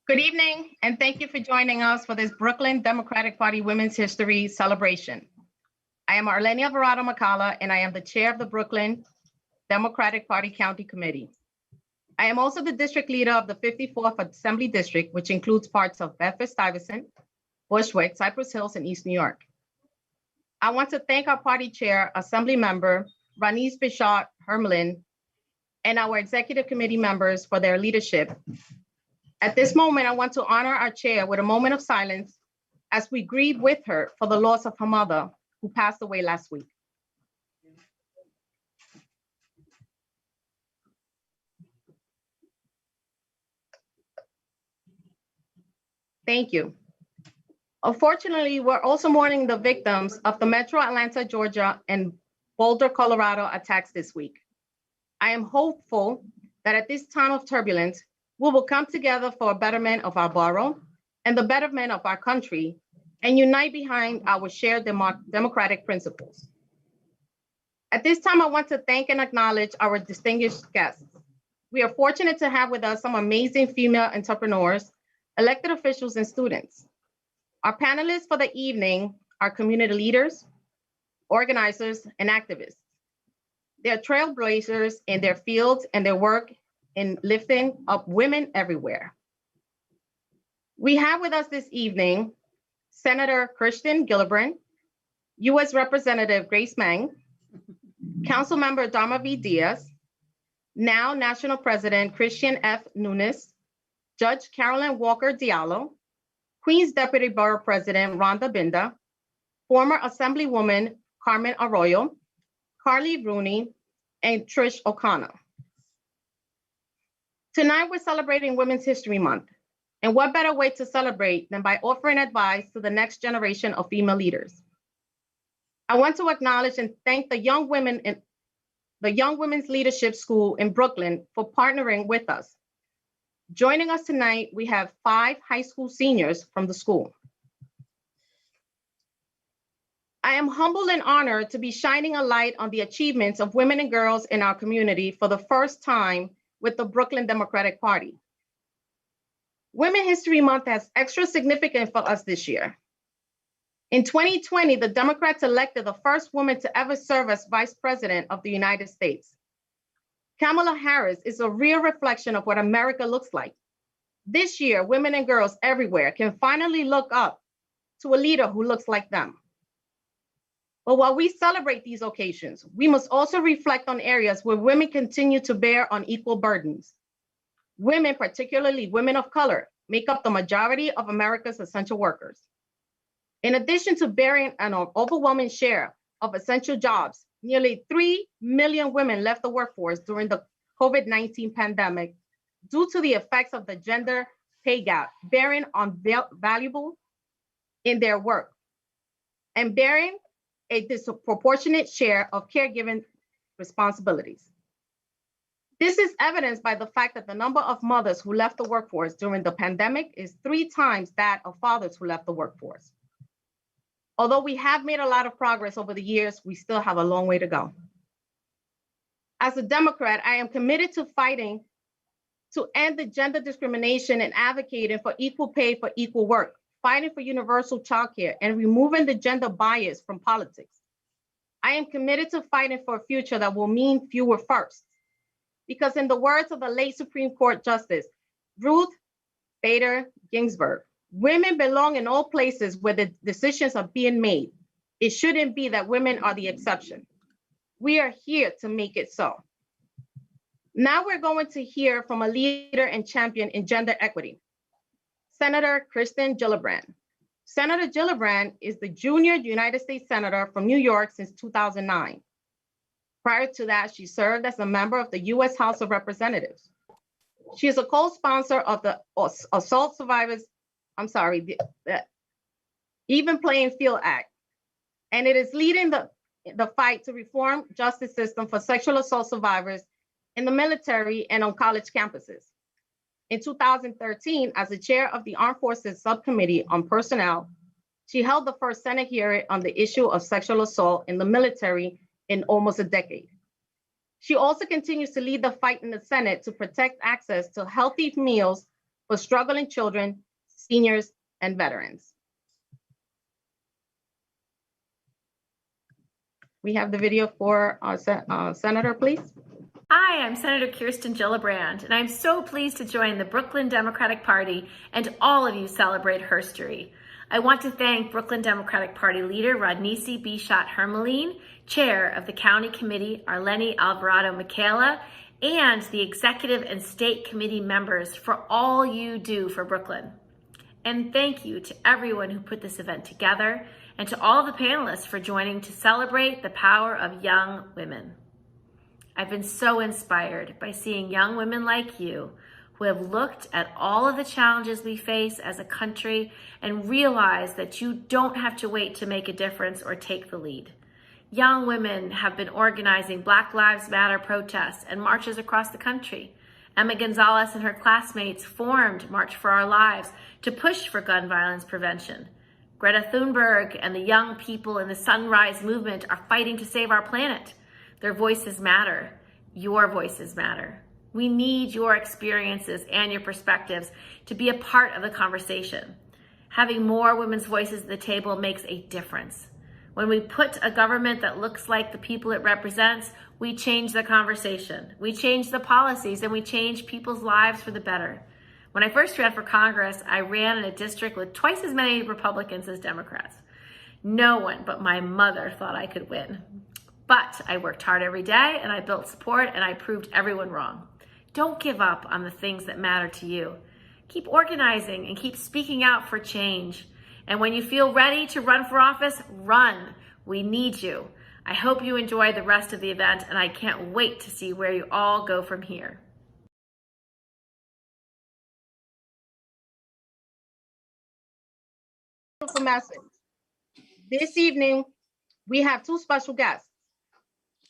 Good evening, and thank you for joining us for this Brooklyn Democratic Party Women's History celebration. I am Arlenia Alvarado Macala, and I am the chair of the Brooklyn Democratic Party County Committee. I am also the district leader of the 54th Assembly District, which includes parts of Bedford-Stuyvesant, Bushwick, Cypress Hills, and East New York. I want to thank our party chair, Assembly Member Ranise Bishart Hermelin, and our executive committee members for their leadership. At this moment, I want to honor our chair with a moment of silence as we grieve with her for the loss of her mother, who passed away last week. Thank you. Unfortunately, we're also mourning the victims of the Metro Atlanta, Georgia, and Boulder, Colorado attacks this week. I am hopeful that at this time of turbulence, we will come together for a betterment of our borough and the betterment of our country and unite behind our shared democratic principles. At this time, I want to thank and acknowledge our distinguished guests. We are fortunate to have with us some amazing female entrepreneurs, elected officials, and students. Our panelists for the evening are community leaders, organizers, and activists. They are trailblazers in their fields and their work in lifting up women everywhere. We have with us this evening Senator Kirsten Gillibrand, U.S. Representative Grace Meng, Councilmember Dharma V. Diaz, now National President Christian F. Nunes, Judge Carolyn Walker Diallo, Queens Deputy Borough President Rhonda Binda, former Assemblywoman Carmen Arroyo, Carly Rooney, and Trish O'Connor. Tonight, we're celebrating Women's History Month. And what better way to celebrate than by offering advice to the next generation of female leaders? I want to acknowledge and thank the Young Women's Leadership School in Brooklyn for partnering with us. Joining us tonight, we have 5 high school seniors from the school. I am humbled and honored to be shining a light on the achievements of women and girls in our community for the first time with the Brooklyn Democratic Party. Women's History Month has extra significance for us this year. In 2020, the Democrats elected the first woman to ever serve as Vice President of the United States. Kamala Harris is a real reflection of what America looks like. This year, women and girls everywhere can finally look up to a leader who looks like them. But while we celebrate these occasions, we must also reflect on areas where women continue to bear unequal burdens. Women, particularly women of color, make up the majority of America's essential workers. In addition to bearing an overwhelming share of essential jobs, nearly 3 million women left the workforce during the COVID-19 pandemic due to the effects of the gender pay gap, bearing unvaluable in their work and bearing a disproportionate share of caregiving responsibilities. This is evidenced by the fact that the number of mothers who left the workforce during the pandemic is 3 times that of fathers who left the workforce. Although we have made a lot of progress over the years, we still have a long way to go. As a Democrat, I am committed to fighting to end the gender discrimination and advocating for equal pay for equal work, fighting for universal childcare, and removing the gender bias from politics. I am committed to fighting for a future that will mean fewer firsts. Because in the words of the late Supreme Court Justice Ruth Bader Ginsburg, women belong in all places where the decisions are being made. It shouldn't be that women are the exception. We are here to make it so. Now we're going to hear from a leader and champion in gender equity, Senator Kirsten Gillibrand. Senator Gillibrand is the junior United States Senator from New York since 2009. Prior to that, she served as a member of the U.S. House of Representatives. She is a co-sponsor of the Assault Survivors, the Even Playing Field Act, and it is leading the fight to reform justice system for sexual assault survivors in the military and on college campuses. In 2013, as the chair of the Armed Forces Subcommittee on Personnel, she held the first Senate hearing on the issue of sexual assault in the military in almost a decade. She also continues to lead the fight in the Senate to protect access to healthy meals for struggling children, seniors, and veterans. We have the video for our Senator, please. Hi, I'm Senator Kirsten Gillibrand, and I'm so pleased to join the Brooklyn Democratic Party and all of you celebrate HerStory. I want to thank Brooklyn Democratic Party leader Rodneysi Bichat Hermeline, chair of the County Committee Arlene Alvarado Michaela, and the executive and state committee members for all you do for Brooklyn. And thank you to everyone who put this event together and to all the panelists for joining to celebrate the power of young women. I've been so inspired by seeing young women like you who have looked at all of the challenges we face as a country and realized that you don't have to wait to make a difference or take the lead. Young women have been organizing Black Lives Matter protests and marches across the country. Emma Gonzalez and her classmates formed March for Our Lives to push for gun violence prevention. Greta Thunberg and the young people in the Sunrise Movement are fighting to save our planet. Their voices matter. Your voices matter. We need your experiences and your perspectives to be a part of the conversation. Having more women's voices at the table makes a difference. When we put a government that looks like the people it represents, we change the conversation, we change the policies, and we change people's lives for the better. When I first ran for Congress, I ran in a district with twice as many Republicans as Democrats. No one but my mother thought I could win. But I worked hard every day, and I built support, and I proved everyone wrong. Don't give up on the things that matter to you. Keep organizing and keep speaking out for change. And when you feel ready to run for office, run. We need you. I hope you enjoy the rest of the event, and I can't wait to see where you all go from here. Beautiful message. This evening, we have two special guests.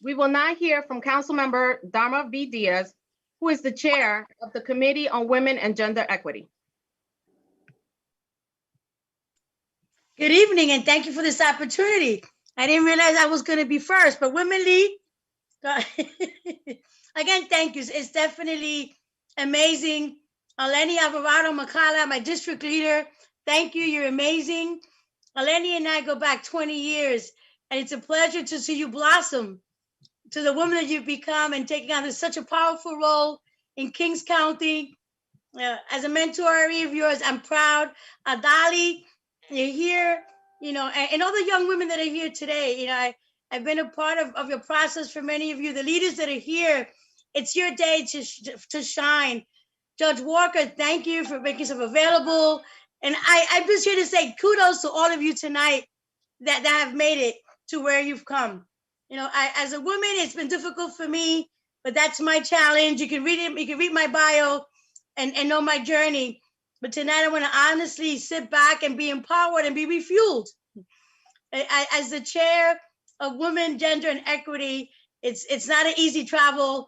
We will now hear from Councilmember Dharma V. Diaz, who is the chair of the Committee on Women and Gender Equity. Good evening, and thank you for this opportunity. I didn't realize I was going to be first, but Women Lead, again, thank you. It's definitely amazing. Eleni Alvarado Macala, my district leader, thank you. You're amazing. Eleni and I go back 20 years, and it's a pleasure to see you blossom to the woman that you've become and taking on such a powerful role in Kings County. As a mentor of yours, I'm proud. Adali, you're here, and all the young women that are here today. I've been a part of your process for many of you. The leaders that are here, it's your day to shine. Judge Walker, thank you for making yourself available. And I'm just here to say kudos to all of you tonight that have made it to where you've come. As a woman, it's been difficult for me, but that's my challenge. You can read it. You can read my bio and know my journey. But tonight I want to honestly sit back and be empowered and be refueled. As the chair of Women, Gender, and Equity, it's not an easy path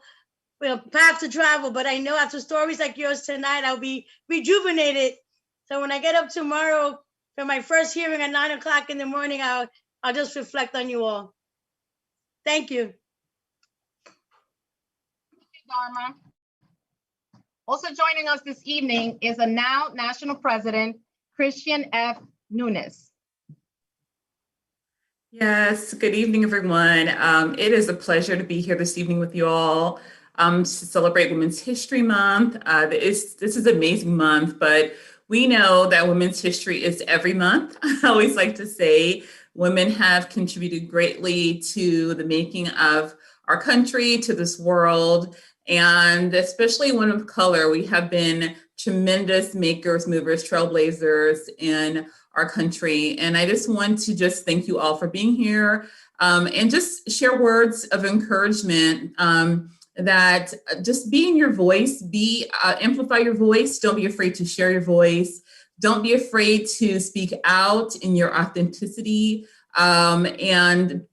to travel, but I know after stories like yours tonight, I'll be rejuvenated. So when I get up tomorrow for my first hearing at 9 o'clock in the morning, I'll just reflect on you all. Thank you. Thank you, Dharma. Also joining us this evening is a now National President, Christian F. Nunes. Yes, good evening, everyone. It is a pleasure to be here this evening with you all to celebrate Women's History Month. This is an amazing month, but we know that Women's History is every month. I always like to say women have contributed greatly to the making of our country, to this world, and especially women of color. We have been tremendous makers, movers, trailblazers in our country. And I just want to thank you all for being here and just share words of encouragement that just be in your voice, amplify your voice. Don't be afraid to share your voice. Don't be afraid to speak out in your authenticity and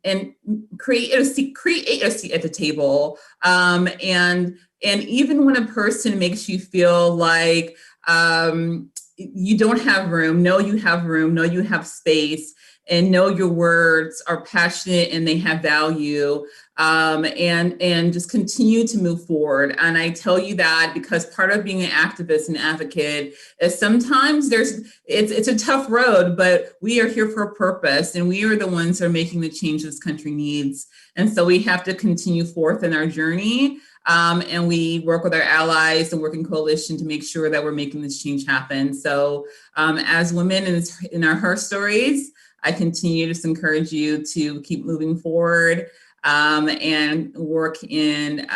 create a seat at the table. And even when a person makes you feel like you don't have room, know you have room, know you have space, and know your words are passionate and they have value. and just continue to move forward. And I tell you that because part of being an activist and advocate is sometimes it's a tough road, but we are here for a purpose, and we are the ones that are making the change this country needs. And so we have to continue forth in our journey. And we work with our allies and work in coalition to make sure that we're making this change happen. So as women in our Her Stories, I continue to just encourage you to keep moving forward and work in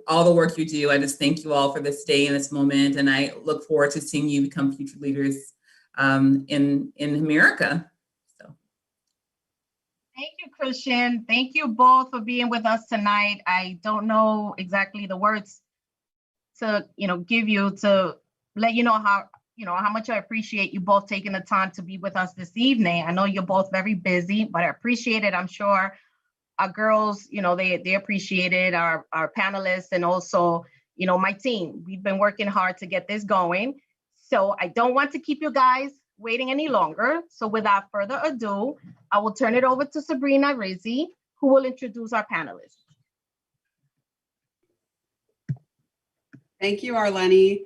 all the work you do. I just thank you all for this day and this moment, and I look forward to seeing you become future leaders in America. So. Thank you, Christian. Thank you both for being with us tonight. I don't know exactly the words to give you to let you know how much I appreciate you both taking the time to be with us this evening. I know you're both very busy, but I appreciate it. I'm sure our girls, they appreciate it, our panelists, and also, my team. We've been working hard to get this going. So I don't want to keep you guys waiting any longer. So without further ado, I will turn it over to Sabrina Rizzi, who will introduce our panelists. Thank you, Arlene.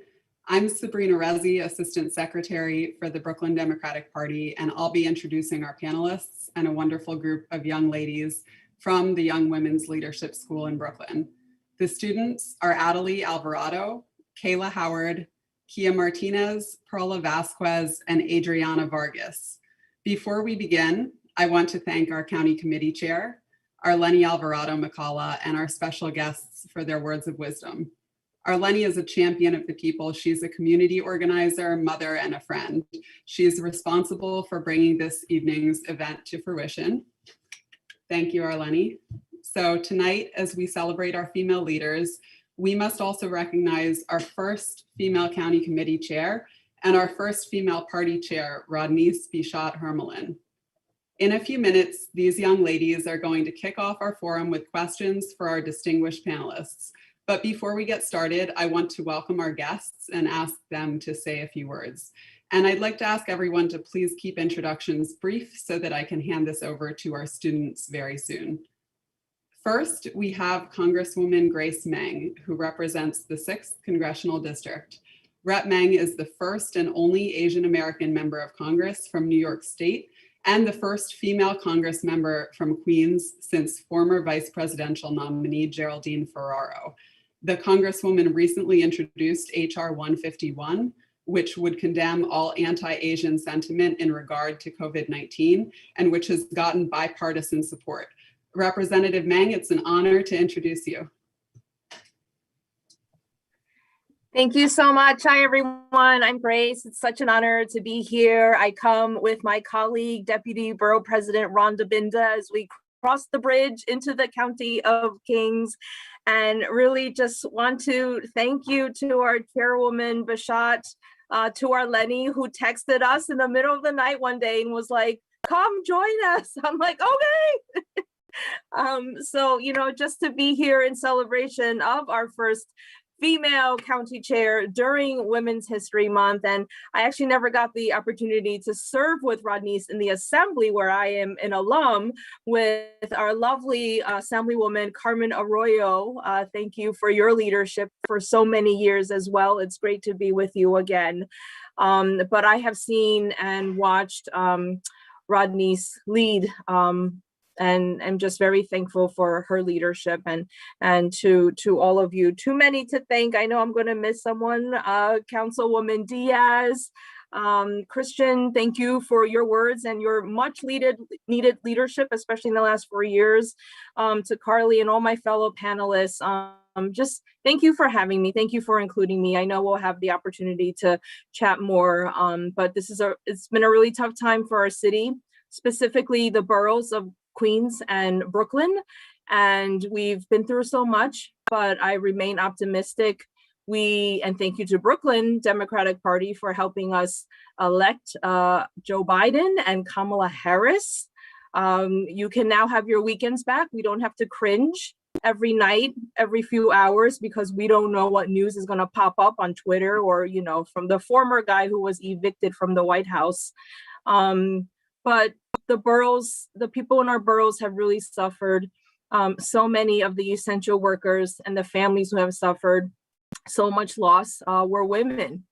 I'm Sabrina Rizzi, Assistant Secretary for the Brooklyn Democratic Party, and I'll be introducing our panelists and a wonderful group of young ladies from the Young Women's Leadership School in Brooklyn. The students are Adelie Alvarado, Kayla Howard, Kia Martinez, Perla Vasquez, and Adriana Vargas. Before we begin, I want to thank our County Committee Chair, Arlene Alvarado Macala, and our special guests for their words of wisdom. Arlene is a champion of the people. She's a community organizer, mother, and a friend. She's responsible for bringing this evening's event to fruition. Thank you, Arlene. So tonight, as we celebrate our female leaders, we must also recognize our first female county committee chair and our first female party chair, Rodneyce Bichat Hermelin. In a few minutes, these young ladies are going to kick off our forum with questions for our distinguished panelists. But before we get started, I want to welcome our guests and ask them to say a few words. And I'd like to ask everyone to please keep introductions brief so that I can hand this over to our students very soon. First, we have Congresswoman Grace Meng, who represents the 6th Congressional District. Rep. Meng is the first and only Asian American member of Congress from New York State and the first female Congress member from Queens since former vice presidential nominee Geraldine Ferraro. The Congresswoman recently introduced HR 151, which would condemn all anti-Asian sentiment in regard to COVID-19, and which has gotten bipartisan support. Representative Meng, it's an honor to introduce you. Thank you so much. Hi, everyone. I'm Grace. It's such an honor to be here. I come with my colleague, Deputy Borough President Rhonda Binda, as we cross the bridge into the County of Kings, and really just want to thank you to our chairwoman, Bichat, to our Lenny, who texted us in the middle of the night one day and was like, come join us. I'm like, okay. So, just to be here in celebration of our first female county chair during Women's History Month. And I actually never got the opportunity to serve with Rodneyce in the assembly, where I am an alum with our lovely assemblywoman, Carmen Arroyo. Thank you for your leadership for so many years as well. It's great to be with you again. But I have seen and watched Rodneyce lead, and I'm just very thankful for her leadership and to all of you. Too many to thank. I know I'm going to miss someone. Councilwoman Diaz, Christian, thank you for your words and your much needed leadership, especially in the last 4 years. To Carly and all my fellow panelists, just thank you for having me. Thank you for including me. I know we'll have the opportunity to chat more, but it's been a really tough time for our city, specifically the boroughs of Queens and Brooklyn, and we've been through so much, but I remain optimistic. And thank you to Brooklyn Democratic Party for helping us elect Joe Biden and Kamala Harris. You can now have your weekends back. We don't have to cringe every night, every few hours, because we don't know what news is going to pop up on Twitter or, from the former guy who was evicted from the White House. But the people in our boroughs have really suffered. So many of the essential workers and the families who have suffered so much loss were women.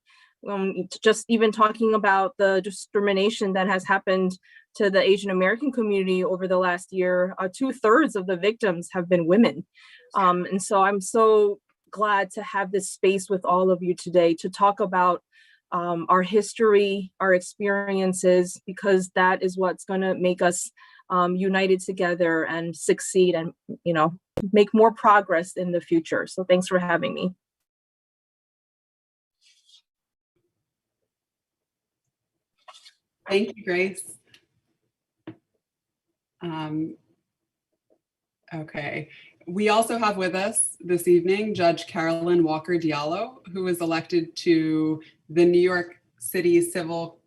Just even talking about the discrimination that has happened to the Asian American community over the last year, 2/3 of the victims have been women. And so I'm so glad to have this space with all of you today to talk about our history, our experiences, because that is what's going to make us united together and succeed and, make more progress in the future. So thanks for having me. Thank you, Grace. Okay. We also have with us this evening Judge Carolyn Walker Diallo, who was elected to the New York City Civil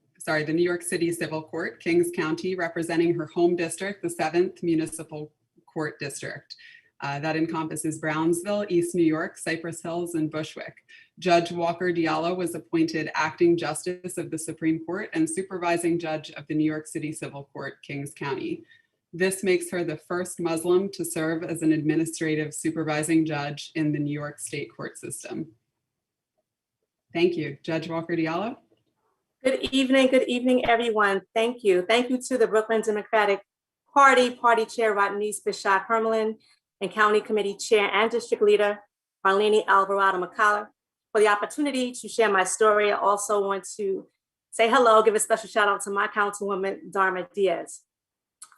Court, Kings County, representing her home district, the 7th Municipal Court District. That encompasses Brownsville, East New York, Cypress Hills, and Bushwick. Judge Walker Diallo was appointed acting justice of the Supreme Court and supervising judge of the New York City Civil Court, Kings County. This makes her the first Muslim to serve as an administrative supervising judge in the New York State court system. Thank you. Judge Walker Diallo. Good evening, everyone. Thank you. Thank you to the Brooklyn Democratic Party Chair Rodneyce Bishop Hermelin and County Committee Chair and District Leader Marlene Alvarado McCullough for the opportunity to share my story. I also want to say hello, give a special shout out to my Councilwoman Dharma Diaz.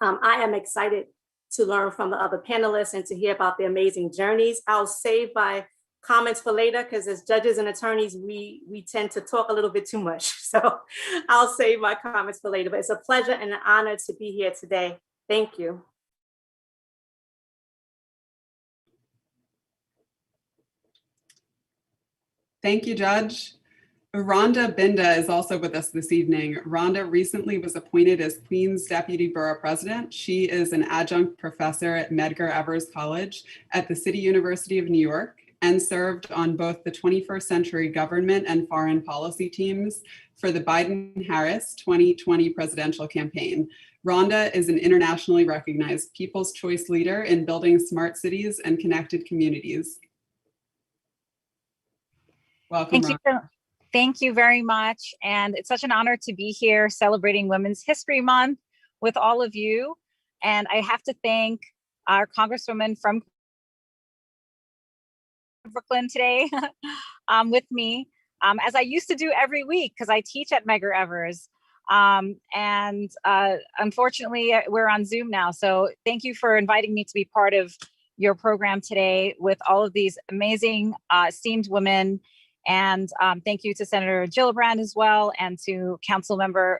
I am excited to learn from the other panelists and to hear about their amazing journeys. I'll save my comments for later because as judges and attorneys, we tend to talk a little bit too much. So I'll save my comments for later, but it's a pleasure and an honor to be here today. Thank you. Thank you, Judge. Rhonda Binda is also with us this evening. Rhonda recently was appointed as Queens Deputy Borough President. She is an adjunct professor at Medgar Evers College at the City University of New York and served on both the 21st Century Government and Foreign Policy teams for the Biden-Harris 2020 presidential campaign. Rhonda is an internationally recognized People's Choice leader in building smart cities and connected communities. Welcome, Rhonda. Thank you very much. And it's such an honor to be here celebrating Women's History Month with all of you. And I have to thank our Congresswoman from Brooklyn today with me, as I used to do every week because I teach at Medgar Evers. Unfortunately, we're on Zoom now. So thank you for inviting me to be part of your program today with all of these amazing esteemed women. And thank you to Senator Gillibrand as well, and to Councilmember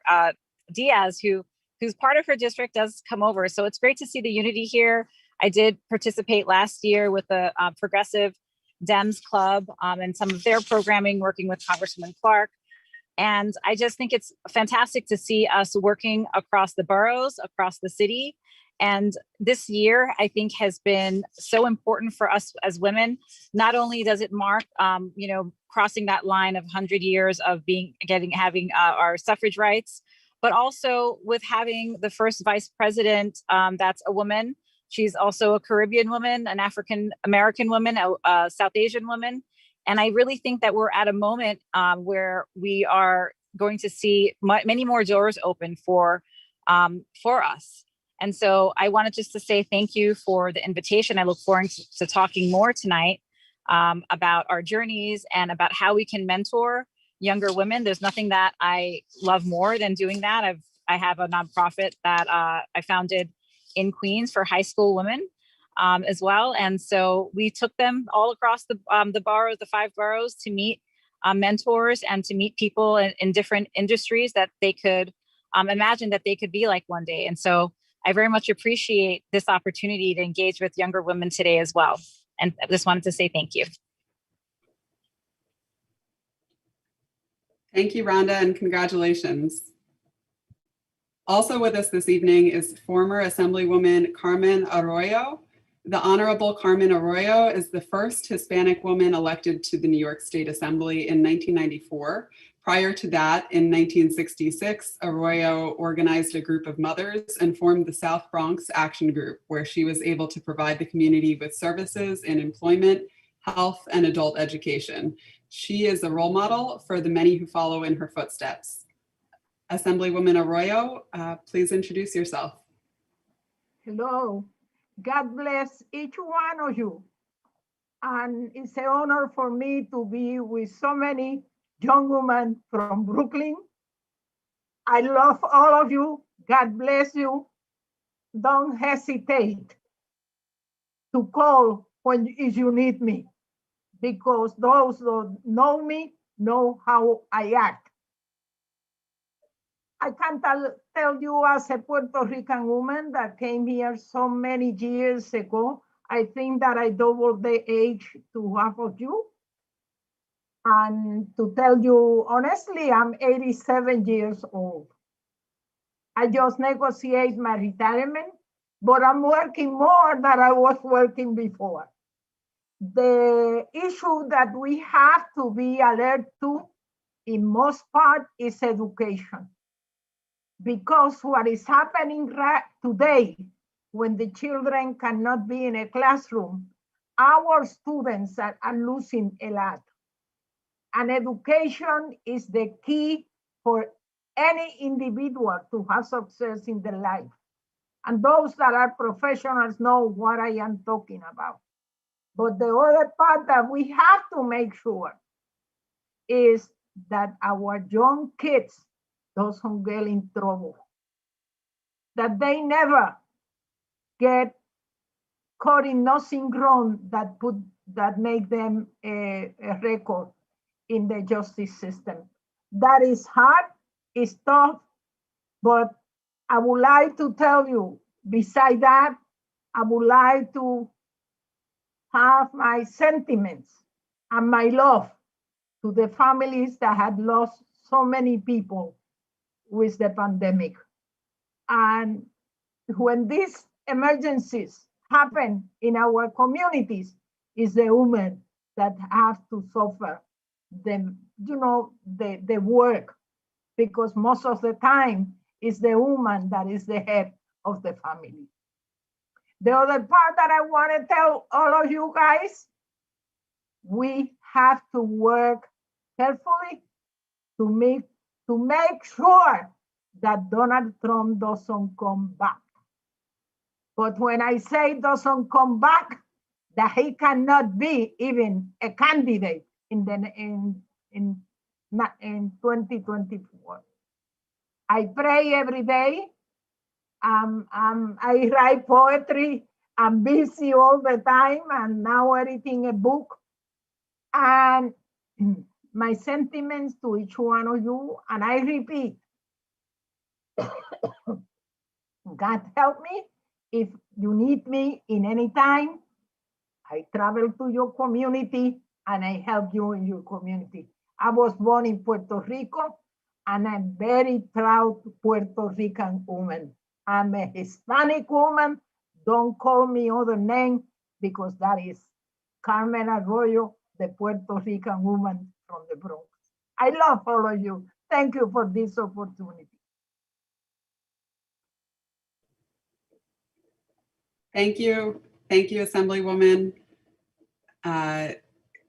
Diaz, who's part of her district does come over. So it's great to see the unity here. I did participate last year with the Progressive Dems Club and some of their programming, working with Congresswoman Clark. And I just think it's fantastic to see us working across the boroughs, across the city. And this year, I think, has been so important for us as women. Not only does it mark, crossing that line of 100 years of having our suffrage rights, but also with having the first vice president that's a woman. She's also a Caribbean woman, an African American woman, a South Asian woman. And I really think that we're at a moment where we are going to see many more doors open for us. And so I wanted just to say thank you for the invitation. I look forward to talking more tonight about our journeys and about how we can mentor younger women. There's nothing that I love more than doing that. I have a nonprofit that I founded in Queens for high school women as well. And so we took them all across the boroughs, the 5 boroughs, to meet mentors and to meet people in different industries that they could imagine that they could be like one day. And so I very much appreciate this opportunity to engage with younger women today as well. And I just wanted to say thank you. Thank you, Rhonda, and congratulations. Also with us this evening is former Assemblywoman Carmen Arroyo. The Honorable Carmen Arroyo is the first Hispanic woman elected to the New York State Assembly in 1994. Prior to that, in 1966, Arroyo organized a group of mothers and formed the South Bronx Action Group, where she was able to provide the community with services in employment, health, and adult education. She is a role model for the many who follow in her footsteps. Assemblywoman Arroyo, please introduce yourself. Hello. God bless each one of you. And it's an honor for me to be with so many young women from Brooklyn. I love all of you. God bless you. Don't hesitate to call if you need me, because those who know me know how I act. I can tell you as a Puerto Rican woman that came here so many years ago, I think that I doubled the age to half of you. And to tell you honestly, I'm 87 years old. I just negotiate my retirement, but I'm working more than I was working before. The issue that we have to be alert to, in most part, is education. Because what is happening right today, when the children cannot be in a classroom, our students are losing a lot. And education is the key for any individual to have success in their life. And those that are professionals know what I am talking about. But the other part that we have to make sure is that our young kids doesn't get in trouble, that they never get caught in nothing wrong that make them a record in the justice system. That is hard, it's tough, but I would like to tell you, beside that, I would like to have my sentiments and my love to the families that had lost so many people with the pandemic. And when these emergencies happen in our communities, it's the women that have to suffer the work, because most of the time it's the woman that is the head of the family. The other part that I want to tell all of you guys, we have to work carefully to make sure that Donald Trump doesn't come back. But when I say doesn't come back, that he cannot be even a candidate in 2024. I pray every day. I write poetry. I'm busy all the time, and now editing a book. And my sentiments to each one of you, and I repeat, God help me. If you need me in any time, I travel to your community and I help you in your community. I was born in Puerto Rico, and I'm very proud Puerto Rican woman. I'm a Hispanic woman. Don't call me other name, because that is Carmen Arroyo, the Puerto Rican woman from the Bronx. I love all of you. Thank you for this opportunity. Thank you. Thank you, Assemblywoman.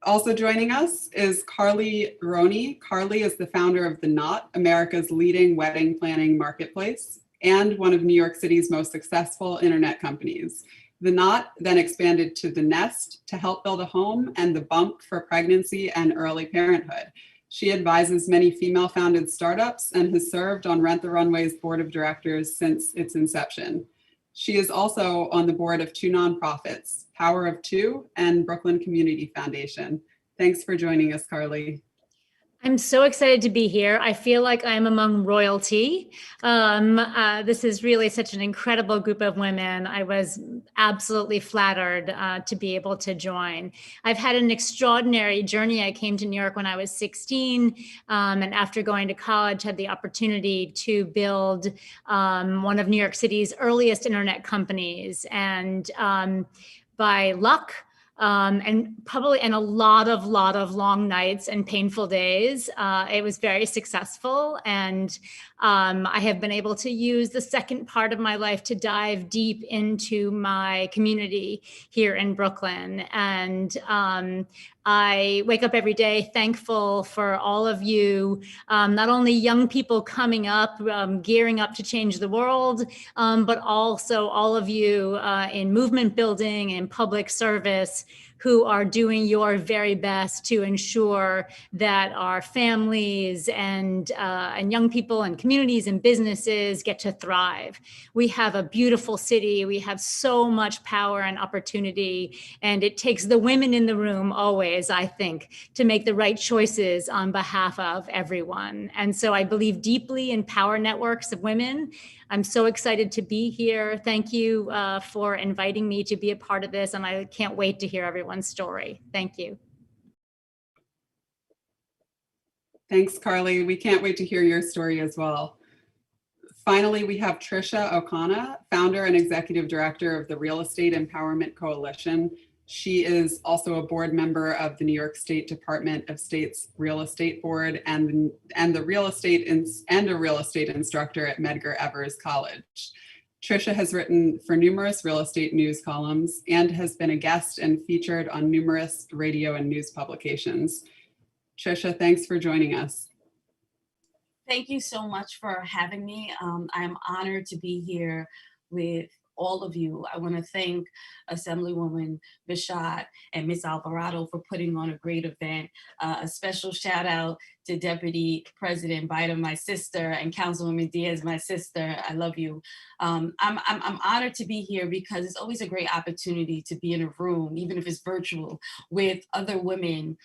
Also joining us is Carly Roney. Carly is the founder of The Knot, America's leading wedding planning marketplace, and one of New York City's most successful internet companies. The Knot then expanded to The Nest to help build a home, and The Bump for pregnancy and early parenthood. She advises many female-founded startups and has served on Rent the Runway's board of directors since its inception. She is also on the board of two nonprofits, Power of Two and Brooklyn Community Foundation. Thanks for joining us, Carly. I'm so excited to be here. I feel like I'm among royalty. This is really such an incredible group of women. I was absolutely flattered to be able to join. I've had an extraordinary journey. I came to New York when I was 16, and after going to college, had the opportunity to build one of New York City's earliest internet companies. And by luck, and a lot of long nights and painful days. It was very successful. And I have been able to use the second part of my life to dive deep into my community here in Brooklyn. And I wake up every day thankful for all of you, not only young people coming up, gearing up to change the world, but also all of you in movement building and public service who are doing your very best to ensure that our families and young people and communities and businesses get to thrive. We have a beautiful city. We have so much power and opportunity, and it takes the women in the room always, I think, to make the right choices on behalf of everyone. And so I believe deeply in power networks of women. I'm so excited to be here. Thank you for inviting me to be a part of this, and I can't wait to hear everyone's story. Thank you. Thanks, Carly. We can't wait to hear your story as well. Finally, we have Trisha O'Connor, founder and executive director of the Real Estate Empowerment Coalition. She is also a board member of the New York State Department of State's Real Estate Board and a real estate instructor at Medgar Evers College. Trisha has written for numerous real estate news columns and has been a guest and featured on numerous radio and news publications. Trisha, thanks for joining us. Thank you so much for having me. I'm honored to be here with all of you. I want to thank Assemblywoman Bichot and Ms. Alvarado for putting on a great event. A special shout out to Deputy President Biden, my sister, and Councilwoman Diaz, my sister. I love you. I'm honored to be here because it's always a great opportunity to be in a room, even if it's virtual, with other women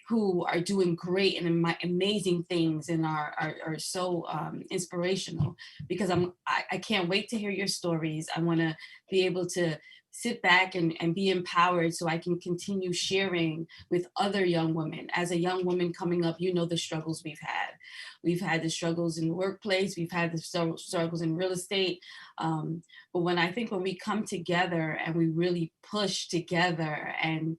who are doing great and amazing things and are so inspirational, because I can't wait to hear your stories. I want to be able to sit back and be empowered so I can continue sharing with other young women. As a young woman coming up, you know the struggles we've had. We've had the struggles in the workplace, we've had the struggles in real estate. But when we come together and we really push together and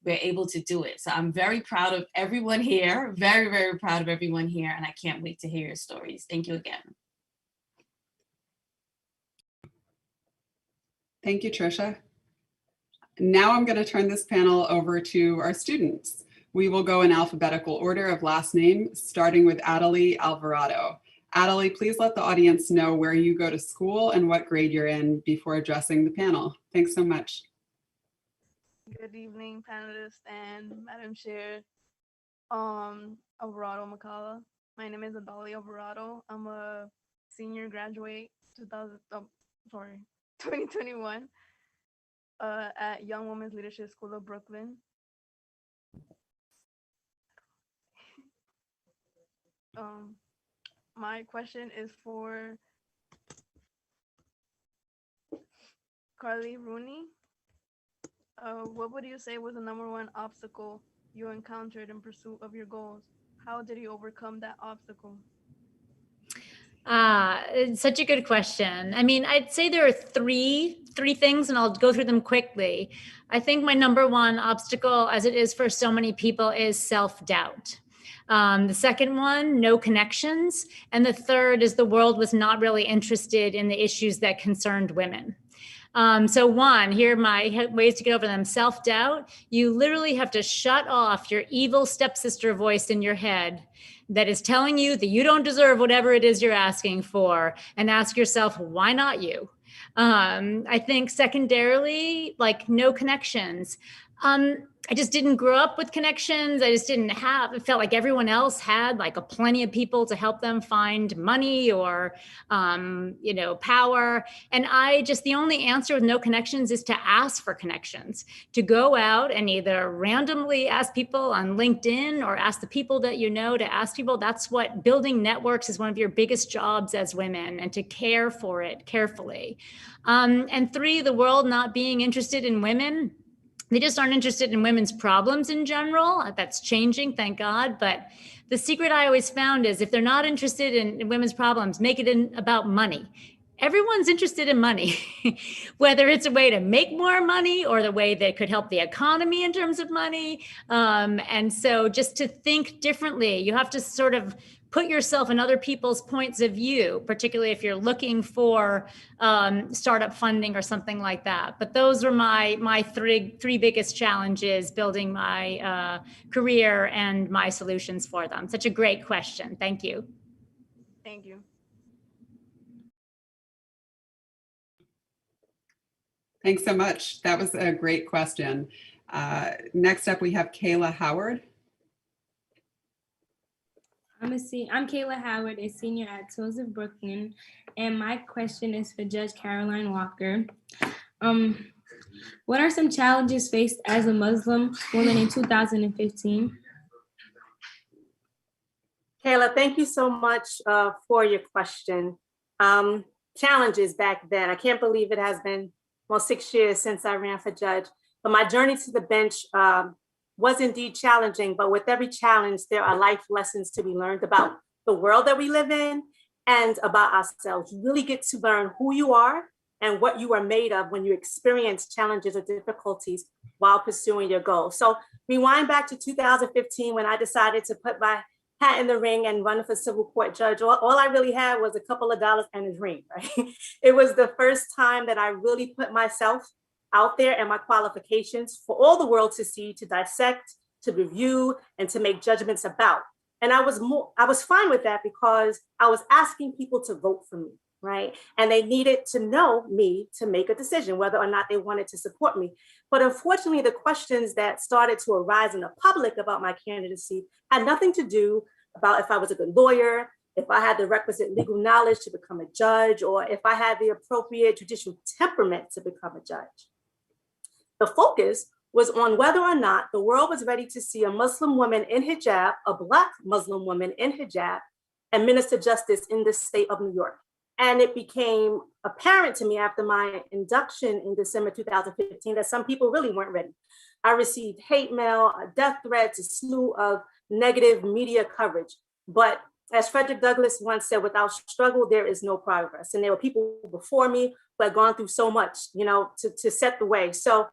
we're able to do it. So I'm very proud of everyone here, very, very proud of everyone here, and I can't wait to hear your stories. Thank you again. Thank you, Trisha. Now I'm going to turn this panel over to our students. We will go in alphabetical order of last name, starting with Adelie Alvarado. Adelie, please let the audience know where you go to school and what grade you're in before addressing the panel. Thanks so much. Good evening, panelists and Madam Chair Alvarado Macala. My name is Adelie Alvarado. I'm a senior graduate 2021 at Young Women's Leadership School of Brooklyn. My question is for Carly Rooney. What would you say was the #1 obstacle you encountered in pursuit of your goals? How did you overcome that obstacle? It's such a good question. I mean, I'd say there are three things, and I'll go through them quickly. I think my #1 obstacle, as it is for so many people, is self-doubt. The second one, no connections. And the third is the world was not really interested in the issues that concerned women. So one, here are my ways to get over them. Self-doubt, you literally have to shut off your evil stepsister voice in your head that is telling you that you don't deserve whatever it is you're asking for, and ask yourself, why not you? I think secondarily, like no connections. I just didn't grow up with connections. I just didn't have, it felt like everyone else had like a plenty of people to help them find money or, you know, power. And I just, the only answer with no connections is to ask for connections, to go out and either randomly ask people on LinkedIn or ask the people that you know to ask people. That's what building networks is, one of your biggest jobs as women, and to care for it carefully. And 3, the world not being interested in women. They just aren't interested in women's problems in general. That's changing, thank God. But the secret I always found is if they're not interested in women's problems, make it about money. Everyone's interested in money, whether it's a way to make more money or the way that could help the economy in terms of money. And so just to think differently, you have to sort of put yourself in other people's points of view, particularly if you're looking for startup funding or something like that. But those are my three biggest challenges building my career and my solutions for them. Such a great question. Thank you. Thank you. Thanks so much. That was a great question. Next up, we have Kayla Howard. I'm Kayla Howard, a senior at Tools of Brooklyn, and my question is for Judge Caroline Walker. What are some challenges faced as a Muslim woman in 2015? Kayla, thank you so much for your question. Challenges back then. I can't believe it has been almost 6 years since I ran for judge, but my journey to the bench was indeed challenging, but with every challenge, there are life lessons to be learned about the world that we live in and about ourselves. You really get to learn who you are and what you are made of when you experience challenges or difficulties while pursuing your goals. So rewind back to 2015 when I decided to put my hat in the ring and run for civil court judge. All I really had was a couple of dollars and a dream, right? It was the first time that I really put myself out there and my qualifications for all the world to see, to dissect, to review, and to make judgments about. And I was fine with that because I was asking people to vote for me, right? And they needed to know me to make a decision whether or not they wanted to support me. But unfortunately, the questions that started to arise in the public about my candidacy had nothing to do about if I was a good lawyer, if I had the requisite legal knowledge to become a judge, or if I had the appropriate judicial temperament to become a judge. The focus was on whether or not the world was ready to see a Muslim woman in hijab, a Black Muslim woman in hijab, administer justice in the state of New York. And it became apparent to me after my induction in December 2015 that some people really weren't ready. I received hate mail, death threats, a slew of negative media coverage. But as Frederick Douglass once said, without struggle, there is no progress. And there were people before me who had gone through so much, to set the way. So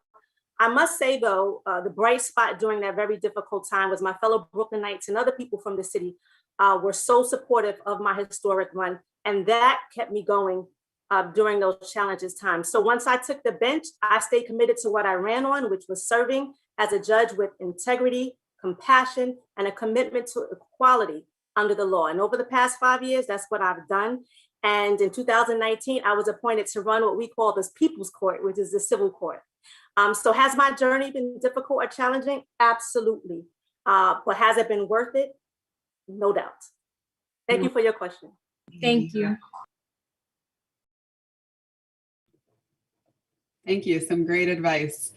I must say, though, the bright spot during that very difficult time was my fellow Brooklynites and other people from the city were so supportive of my historic run. And that kept me going during those challenges times. So once I took the bench, I stayed committed to what I ran on, which was serving as a judge with integrity, compassion, and a commitment to equality under the law. And over the past 5 years, that's what I've done. And in 2019, I was appointed to run what we call this People's Court, which is the civil court. So has my journey been difficult or challenging? Absolutely. But has it been worth it? No doubt. Thank you for your question. Thank you. Thank you. Some great advice.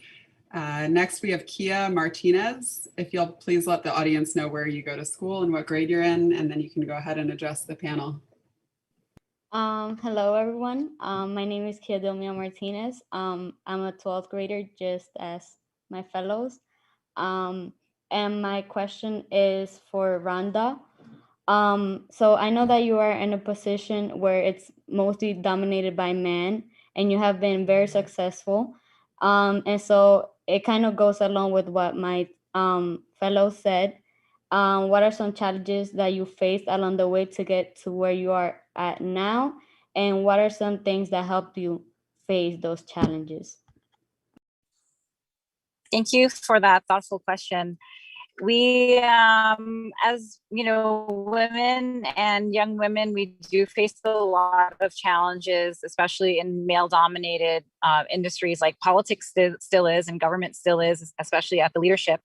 Next, we have Kia Martinez. If you'll please let the audience know where you go to school and what grade you're in, and then you can go ahead and address the panel. Hello, everyone. My name is Kia Martinez. I'm a 12th grader, just as my fellows. And my question is for Rhonda. So I know that you are in a position where it's mostly dominated by men, and you have been very successful. And so it kind of goes along with what my fellow said. What are some challenges that you faced along the way to get to where you are at now? And what are some things that helped you face those challenges? Thank you for that thoughtful question. we, as you know, women and young women, we do face a lot of challenges, especially in male-dominated industries like politics still is, and government still is, especially at the leadership.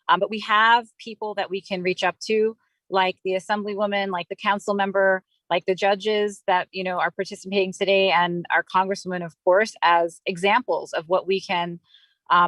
But we have people that we can reach up to, like the assemblywoman, like the council member, like the judges that are participating today, and our congresswomen, of course, as examples of what we can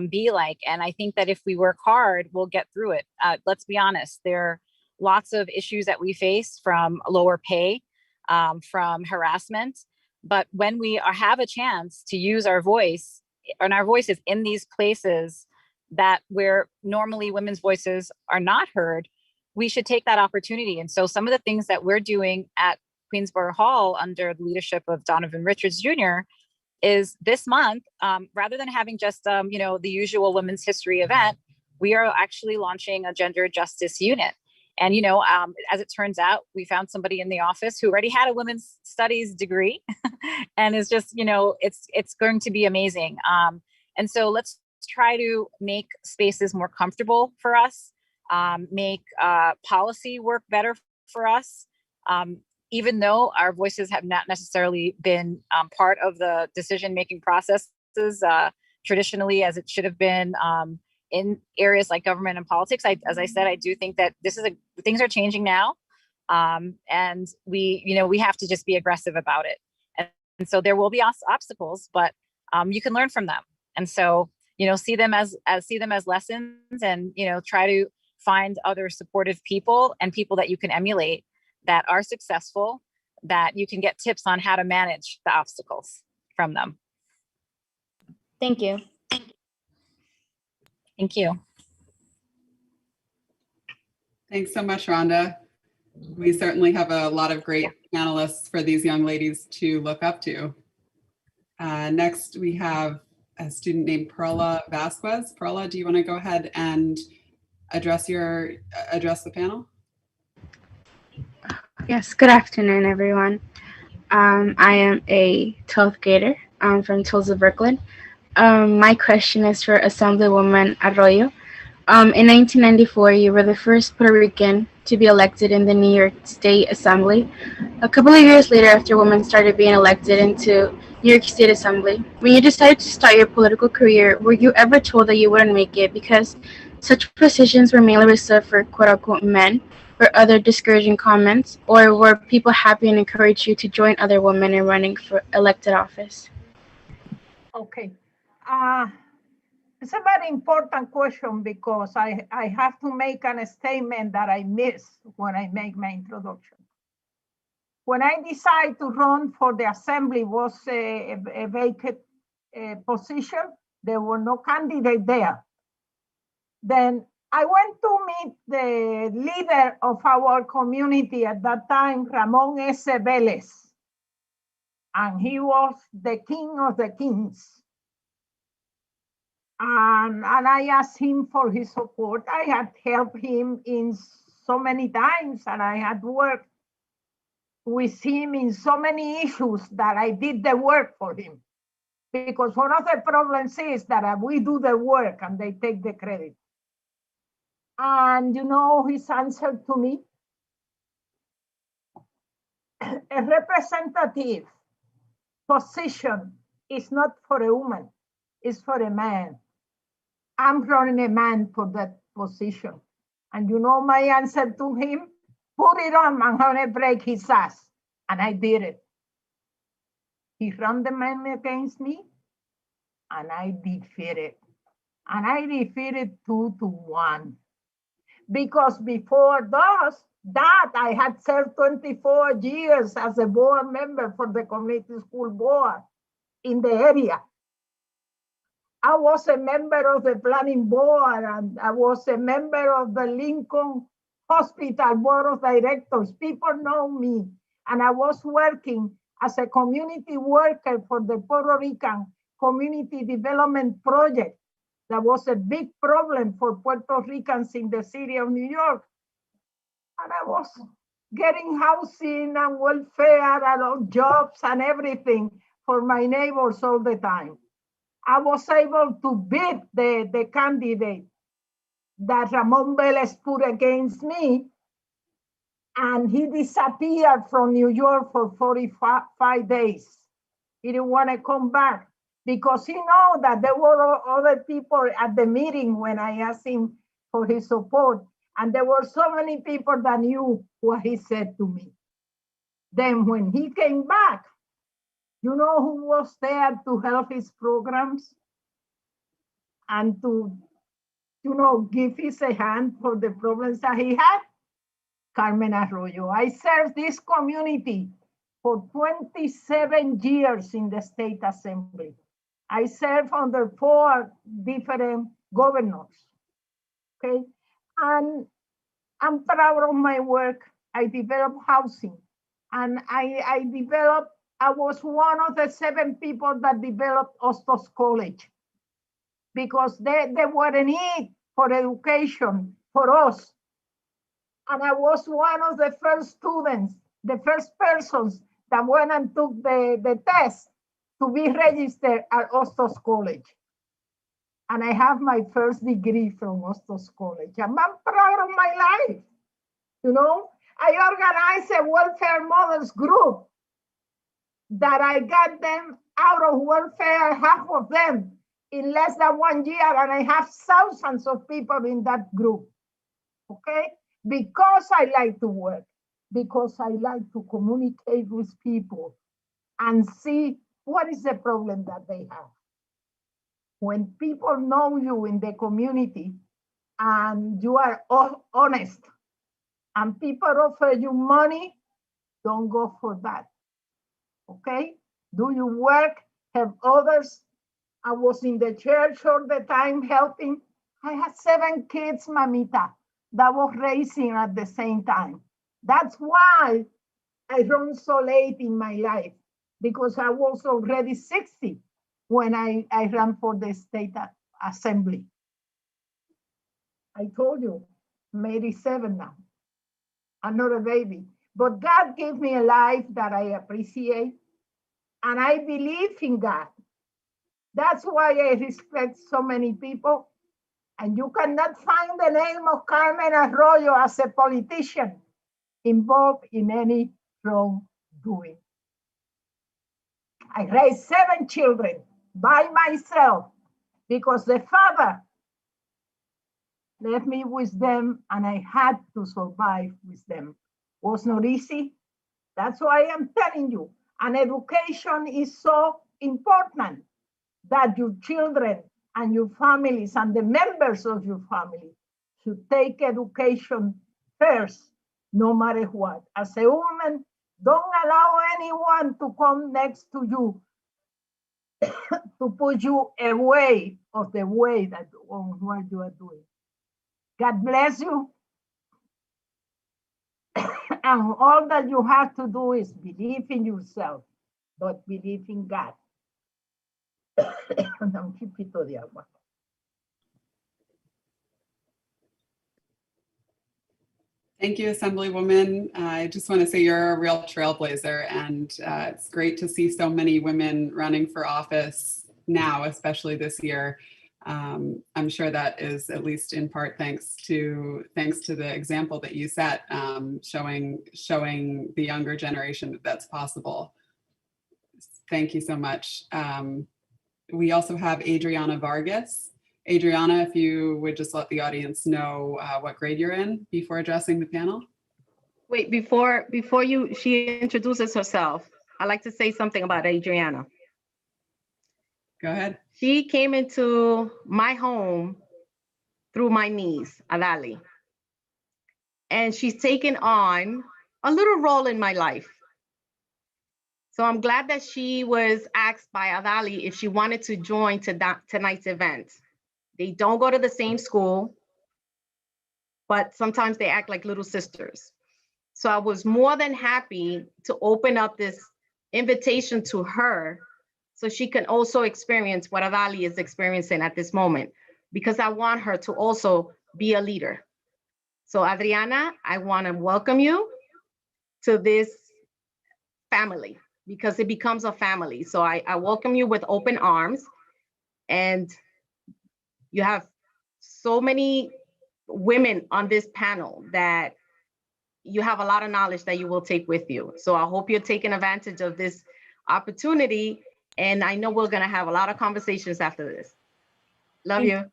be like. And I think that if we work hard, we'll get through it. Let's be honest, there are lots of issues that we face, from lower pay, from harassment. But when we have a chance to use our voice and our voices in these places that where normally women's voices are not heard, we should take that opportunity. And so some of the things that we're doing at Queensborough Hall under the leadership of Donovan Richards Jr. is this month, rather than having just, the usual Women's History event, we are actually launching a gender justice unit. And, as it turns out, we found somebody in the office who already had a women's studies degree and is just, it's going to be amazing. And so let's try to make spaces more comfortable for us, make policy work better for us. Even though our voices have not necessarily been part of the decision-making processes traditionally as it should have been in areas like government and politics, as I said, I do think that things are changing now, and we have to just be aggressive about it. And so there will be obstacles, but you can learn from them. And so see them as lessons, and try to find other supportive people and people that you can emulate that are successful, that you can get tips on how to manage the obstacles from them. Thank you. Thank you. Thanks so much, Rhonda. We certainly have a lot of great panelists for these young ladies to look up to. Next, we have a student named Perla Vasquez. Perla, do you want to go ahead and address the panel? Yes, good afternoon, everyone. I am a 12th grader. I'm from Tulsa, Brooklyn. My question is for Assemblywoman Arroyo. In 1994, you were the first Puerto Rican to be elected in the New York State Assembly. A couple of years later, after women started being elected into New York State Assembly, when you decided to start your political career, were you ever told that you wouldn't make it because such positions were mainly reserved for quote-unquote men, or other discouraging comments, or were people happy and encouraged you to join other women in running for elected office? Okay. It's a very important question because I have to make a statement that I missed when I make my introduction. When I decided to run for the assembly, was a vacant position. There were no candidate there. Then I went to meet the leader of our community at that time, Ramon S. Vélez, and he was the king of the kings. And I asked him for his support. I had helped him in so many times, and I had worked with him in so many issues that I did the work for him. Because one of the problems is that we do the work and they take the credit. And his answer to me, a representative position is not for a woman, it's for a man. I'm running a man for that position. And my answer to him, put it on, I'm gonna break his ass. And I did it. He ran the man against me, and I defeated. And I defeated 2-1. Because before that, I had served 24 years as a board member for the community school board in the area. I was a member of the planning board, and I was a member of the Lincoln Hospital Board of Directors. People know me. And I was working as a community worker for the Puerto Rican Community Development Project. That was a big problem for Puerto Ricans in the city of New York. And I was getting housing and welfare and jobs and everything for my neighbors all the time. I was able to beat the candidate that Ramon Vélez put against me. And he disappeared from New York for 45 days. He didn't want to come back because he knew that there were other people at the meeting when I asked him for his support. And there were so many people that knew what he said to me. Then when he came back, you know who was there to help his programs and to, give his a hand for the problems that he had? Carmen Arroyo. I served this community for 27 years in the State Assembly. I served under 4 different governors, okay? And I'm proud of my work. I developed housing, and I was one of the 7 people that developed Hostos College because they were a need for education for us. And I was one of the first students, the first persons that went and took the test to be registered at Hostos College. And I have my first degree from Hostos College. And I'm proud of my life. I organized a welfare mothers group that I got them out of welfare, half of them, in less than 1 year. And I have thousands of people in that group, okay? Because I like to work, because I like to communicate with people and see what is the problem that they have. When people know you in the community and you are honest and people offer you money, don't go for that, okay? Do your work, help others. I was in the church all the time helping. I had 7 kids, mamita, that was raising at the same time. That's why I run so late in my life, because I was already 60 when I ran for the State Assembly. I told you, I'm 87 now. I'm not a baby, but God gave me a life that I appreciate, and I believe in God. That's why I respect so many people. And you cannot find the name of Carmen Arroyo as a politician involved in any wrongdoing. I raised 7 children by myself because the father left me with them and I had to survive with them. It was not easy. That's why I'm telling you. And education is so important that your children and your families and the members of your family should take education first, no matter what. As a woman, don't allow anyone to come next to you to put you away of the way that on what you are doing. God bless you. And all that you have to do is believe in yourself, but believe in God. Un chupito de agua. Thank you, Assemblywoman. I just want to say you're a real trailblazer, and it's great to see so many women running for office now, especially this year. I'm sure that is at least in part thanks to the example that you set, showing the younger generation that that's possible. Thank you so much. We also have Adriana Vargas. Adriana, if you would just let the audience know what grade you're in before addressing the panel. Wait, before she introduces herself, I'd like to say something about Adriana. Go ahead. She came into my home through my niece, Adali. And she's taken on a little role in my life. So I'm glad that she was asked by Adali if she wanted to join tonight's event. They don't go to the same school, but sometimes they act like little sisters. So I was more than happy to open up this invitation to her so she can also experience what Adali is experiencing at this moment, because I want her to also be a leader. So Adriana, I want to welcome you to this family, because it becomes a family. So I welcome you with open arms, and you have so many women on this panel that you have a lot of knowledge that you will take with you. So I hope you're taking advantage of this opportunity. And I know we're going to have a lot of conversations after this. Love you.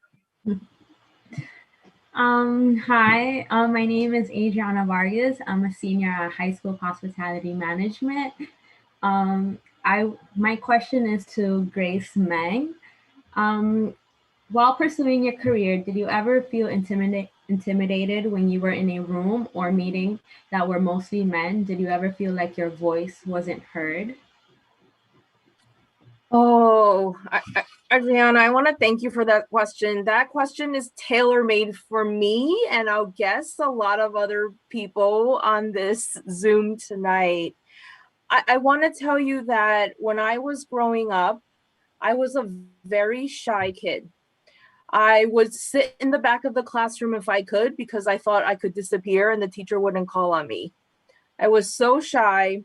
Hi, my name is Adriana Vargas. I'm a senior at High School Hospitality Management. My question is to Grace Meng. While pursuing your career, did you ever feel intimidated when you were in a room or meeting that were mostly men? Did you ever feel like your voice wasn't heard? Oh, Adriana, I want to thank you for that question. That question is tailor-made for me, and I'll guess a lot of other people on this Zoom tonight. I want to tell you that when I was growing up, I was a very shy kid. I would sit in the back of the classroom if I could, because I thought I could disappear and the teacher wouldn't call on me. I was so shy.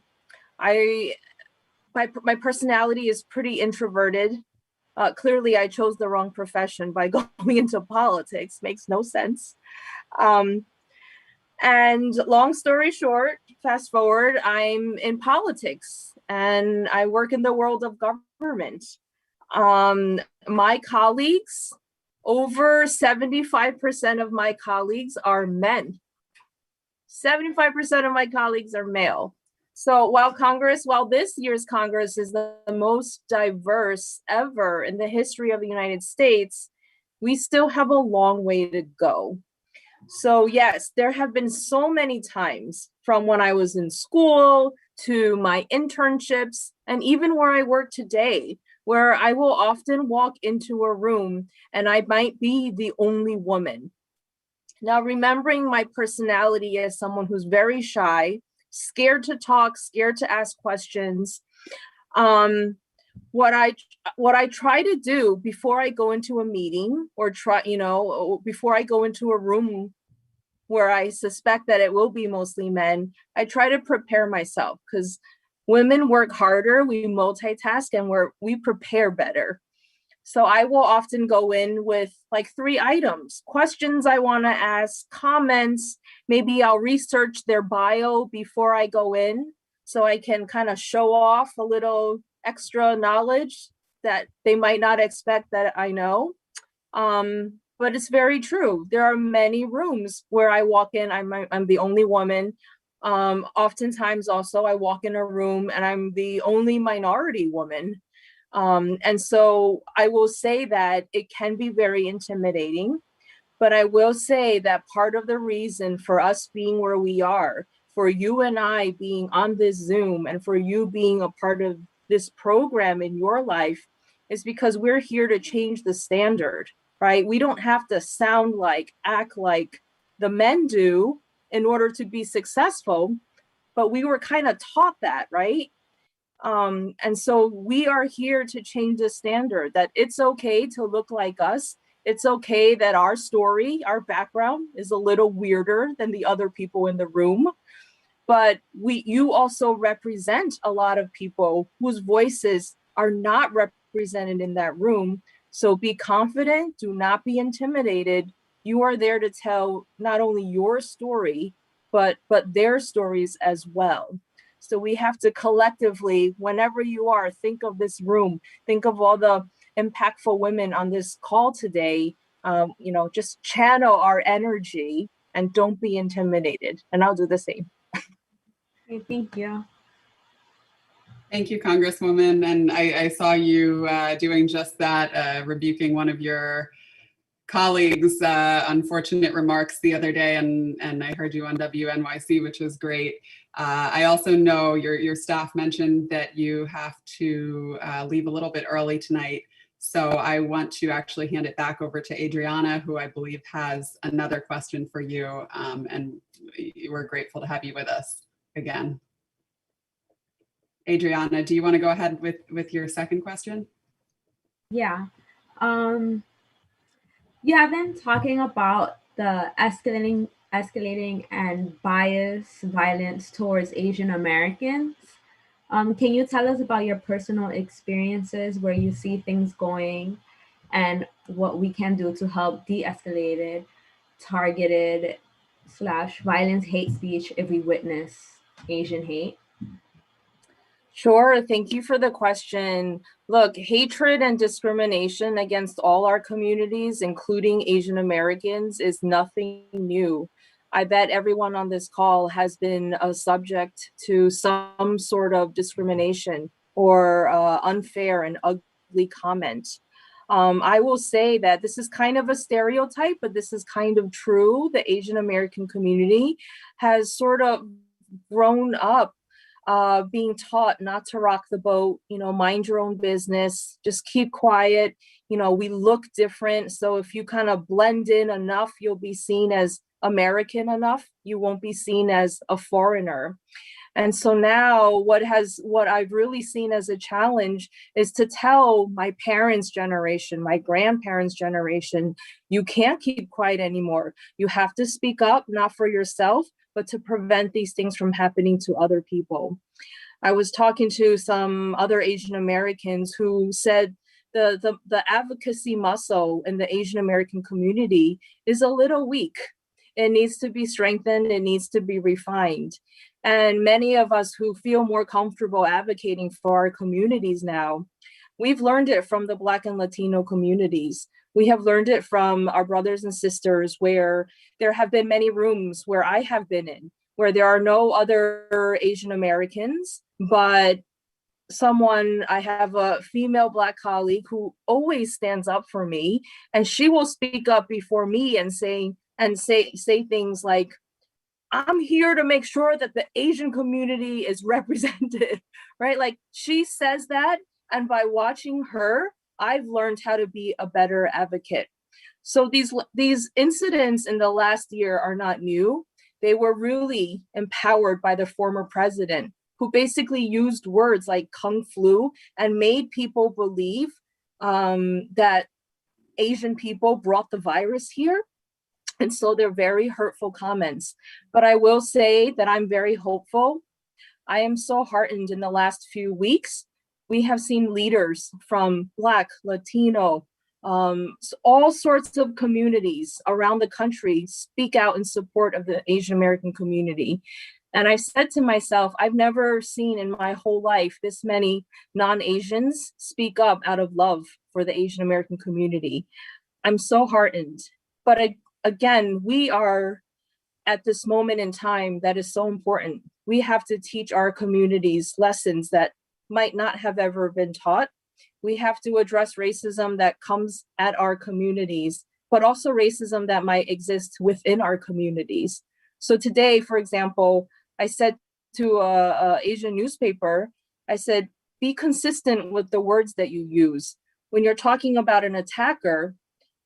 My personality is pretty introverted. Clearly, I chose the wrong profession by going into politics. Makes no sense. And long story short, fast forward, I'm in politics and I work in the world of government. My colleagues, over 75% of my colleagues are men. 75% of my colleagues are male. So while this year's Congress is the most diverse ever in the history of the United States, we still have a long way to go. So yes, there have been so many times from when I was in school to my internships and even where I work today, where I will often walk into a room and I might be the only woman. Now, remembering my personality as someone who's very shy, scared to talk, scared to ask questions, what I try to do before I go into a meeting or before I go into a room where I suspect that it will be mostly men, I try to prepare myself, because women work harder, we multitask, and we prepare better. So I will often go in with like 3 items: questions I want to ask, comments, maybe I'll research their bio before I go in so I can kind of show off a little extra knowledge that they might not expect that I know. But it's very true. There are many rooms where I walk in, I'm the only woman. Oftentimes also I walk in a room and I'm the only minority woman. And so I will say that it can be very intimidating, but I will say that part of the reason for us being where we are, for you and I being on this Zoom, and for you being a part of this program in your life, is because we're here to change the standard, right? We don't have to sound like, act like the men do in order to be successful, but we were kind of taught that, right? And so we are here to change the standard, that it's okay to look like us. It's okay that our story, our background is a little weirder than the other people in the room. But you also represent a lot of people whose voices are not represented in that room. So be confident, do not be intimidated. You are there to tell not only your story, but their stories as well. So we have to collectively, whenever you are, think of this room, think of all the impactful women on this call today, just channel our energy and don't be intimidated. And I'll do the same. Okay, thank you. Thank you, Congresswoman. And I saw you doing just that, rebuking one of your colleagues' unfortunate remarks the other day, and I heard you on WNYC, which was great. I also know your staff mentioned that you have to leave a little bit early tonight. So I want to actually hand it back over to Adriana, who I believe has another question for you. And we're grateful to have you with us again. Adriana, do you want to go ahead with your second question? Yeah. You have been talking about the escalating and bias violence towards Asian Americans. Can you tell us about your personal experiences where you see things going and what we can do to help de-escalate it? targeted / violence, hate speech if we witness Asian hate? Sure, thank you for the question. Look, hatred and discrimination against all our communities, including Asian Americans, is nothing new. I bet everyone on this call has been subject to some sort of discrimination or unfair and ugly comment. I will say that this is kind of a stereotype, but this is kind of true. The Asian American community has sort of grown up being taught not to rock the boat, mind your own business, just keep quiet. We look different. So if you kind of blend in enough, you'll be seen as American enough. You won't be seen as a foreigner. And so now what I've really seen as a challenge is to tell my parents' generation, my grandparents' generation, you can't keep quiet anymore. You have to speak up, not for yourself, but to prevent these things from happening to other people. I was talking to some other Asian Americans who said the advocacy muscle in the Asian American community is a little weak. It needs to be strengthened, it needs to be refined. And many of us who feel more comfortable advocating for our communities now, we've learned it from the Black and Latino communities. We have learned it from our brothers and sisters, where there have been many rooms where I have been in, where there are no other Asian Americans, but I have a female Black colleague who always stands up for me, and she will speak up before me and say things like, I'm here to make sure that the Asian community is represented, right? Like, she says that, and by watching her, I've learned how to be a better advocate. So these incidents in the last year are not new. They were really empowered by the former president, who basically used words like Kung Flu and made people believe that Asian people brought the virus here. And so they're very hurtful comments. But I will say that I'm very hopeful. I am so heartened in the last few weeks. We have seen leaders from Black, Latino, all sorts of communities around the country speak out in support of the Asian American community. And I said to myself, I've never seen in my whole life this many non-Asians speak up out of love for the Asian American community. I'm so heartened. But again, we are at this moment in time that is so important. We have to teach our communities lessons that might not have ever been taught. We have to address racism that comes at our communities, but also racism that might exist within our communities. So today, for example, I said to a Asian newspaper, I said, be consistent with the words that you use. When you're talking about an attacker,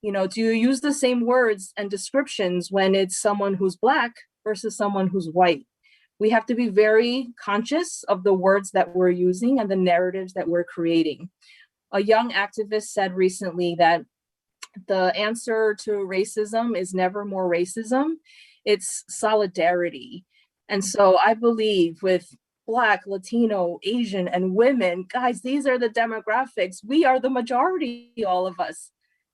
do you use the same words and descriptions when it's someone who's Black versus someone who's white? We have to be very conscious of the words that we're using and the narratives that we're creating. A young activist said recently that the answer to racism is never more racism, it's solidarity. And so I believe with Black, Latino, Asian, and women, guys, these are the demographics. We are the majority, all of us.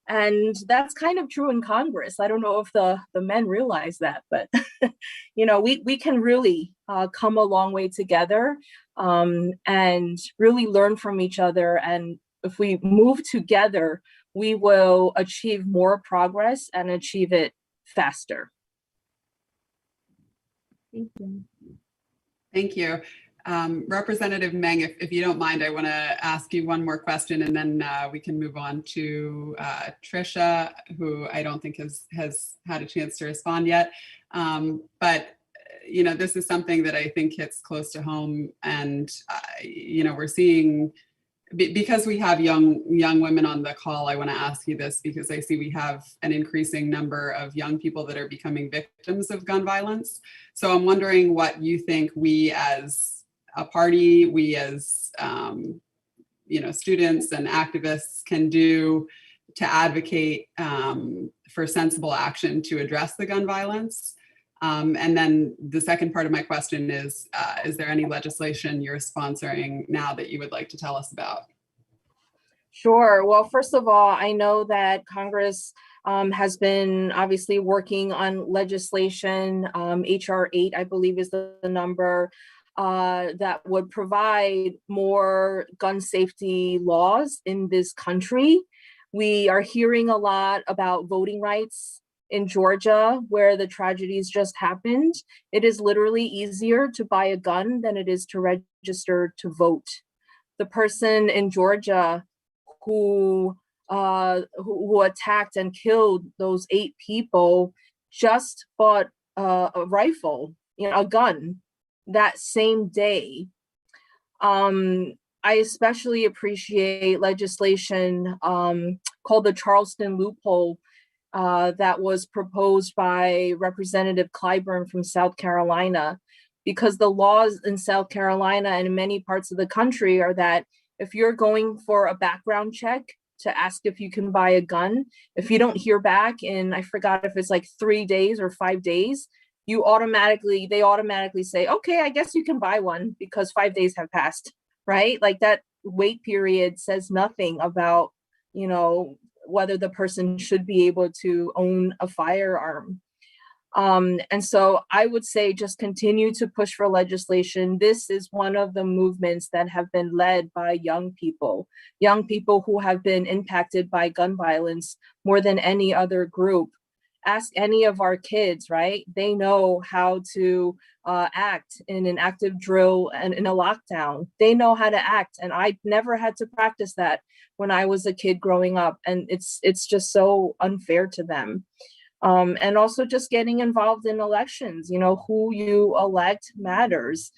And that's kind of true in Congress. I don't know if the men realize that, but we can really come a long way together and really learn from each other. And if we move together, we will achieve more progress and achieve it faster. Thank you. Thank you. Representative Meng, if you don't mind, I want to ask you one more question, and then we can move on to Trisha, who I don't think has had a chance to respond yet. But this is something that I think hits close to home, and we're seeing, because we have young women on the call, I want to ask you this because I see we have an increasing number of young people that are becoming victims of gun violence. So I'm wondering what you think we as a party, we as students and activists can do to advocate for sensible action to address the gun violence. And then the second part of my question is there any legislation you're sponsoring now that you would like to tell us about? Sure. Well, first of all, I know that Congress has been obviously working on legislation. HR 8, I believe, is the number that would provide more gun safety laws in this country. We are hearing a lot about voting rights in Georgia, where the tragedies just happened. It is literally easier to buy a gun than it is to register to vote. The person in Georgia who attacked and killed those 8 people just bought a rifle, a gun, that same day. I especially appreciate legislation called the Charleston loophole that was proposed by Representative Clyburn from South Carolina, because the laws in South Carolina and in many parts of the country are that if you're going for a background check to ask if you can buy a gun, if you don't hear back in, I forgot if it's like 3 days or 5 days, they automatically say, okay, I guess you can buy one because 5 days have passed, right? Like that wait period says nothing about, whether the person should be able to own a firearm. And so I would say just continue to push for legislation. This is one of the movements that have been led by young people who have been impacted by gun violence more than any other group. Ask any of our kids, right? They know how to act in an active drill and in a lockdown. They know how to act. And I never had to practice that when I was a kid growing up. And it's just so unfair to them. And also just getting involved in elections, who you elect matters.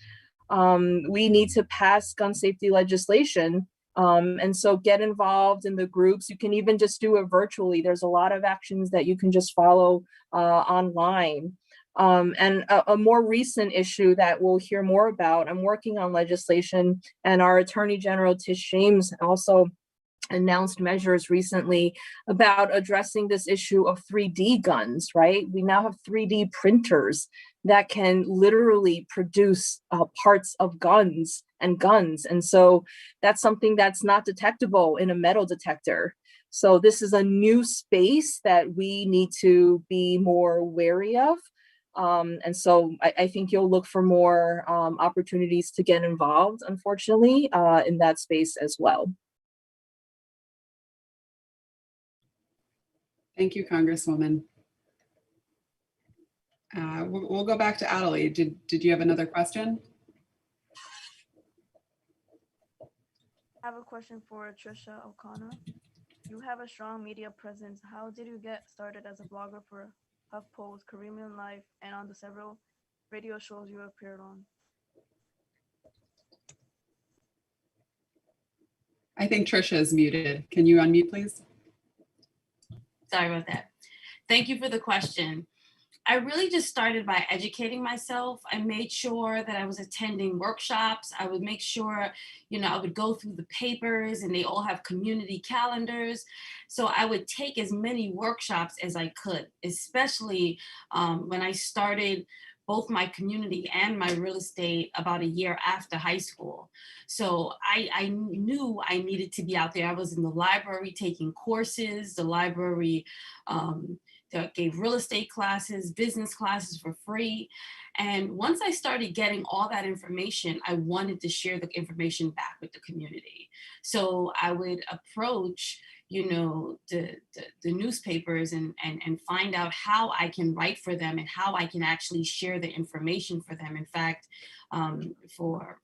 We need to pass gun safety legislation. And so get involved in the groups. You can even just do it virtually. There's a lot of actions that you can just follow online. And a more recent issue that we'll hear more about, I'm working on legislation, and our Attorney General Tish James also announced measures recently about addressing this issue of 3D guns, right? We now have 3D printers that can literally produce parts of guns. And so that's something that's not detectable in a metal detector. So this is a new space that we need to be more wary of. And so I think you'll look for more opportunities to get involved, unfortunately, in that space as well. Thank you, Congresswoman. We'll go back to Adelie. Did you have another question? I have a question for Trisha O'Connor. You have a strong media presence. How did you get started as a blogger for HuffPost, Caribbean Life, and on the several radio shows you appeared on? I think Trisha is muted. Can you unmute, please? Sorry about that. Thank you for the question. I really just started by educating myself. I made sure that I was attending workshops. I would make sure, I would go through the papers, and they all have community calendars. So I would take as many workshops as I could, especially when I started both my community and my real estate about a year after high school. So I knew I needed to be out there. I was in the library taking courses. The library that gave real estate classes, business classes for free. And once I started getting all that information, I wanted to share the information back with the community. So I would approach the newspapers and find out how I can write for them and how I can actually share the information for them. In fact, for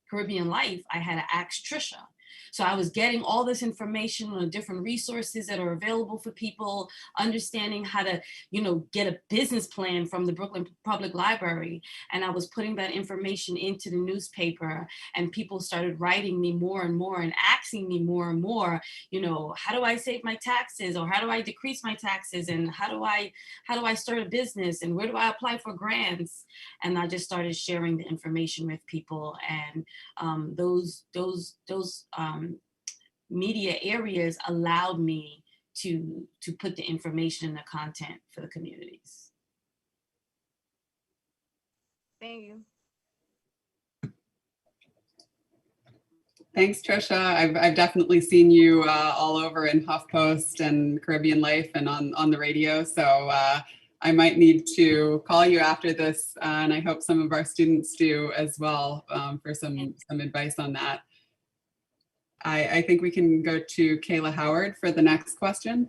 Caribbean Life, I had to ask Trisha. So I was getting all this information on different resources that are available for people, understanding how to, get a business plan from the Brooklyn Public Library. And I was putting that information into the newspaper, and people started writing me more and more and asking me more and more, how do I save my taxes, or how do I decrease my taxes, and how do I start a business, and where do I apply for grants? And I just started sharing the information with people, and those media areas allowed me to put the information and the content for the communities. Thank you. Thanks, Trisha. I've definitely seen you all over in HuffPost and Caribbean Life and on the radio. So I might need to call you after this, and I hope some of our students do as well, for some advice on that. I think we can go to Kayla Howard for the next question.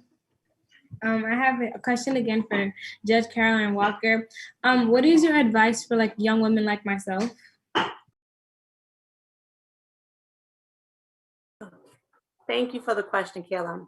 I have a question again for Judge Caroline Walker. What is your advice for like young women like myself? Thank you for the question, Kayla.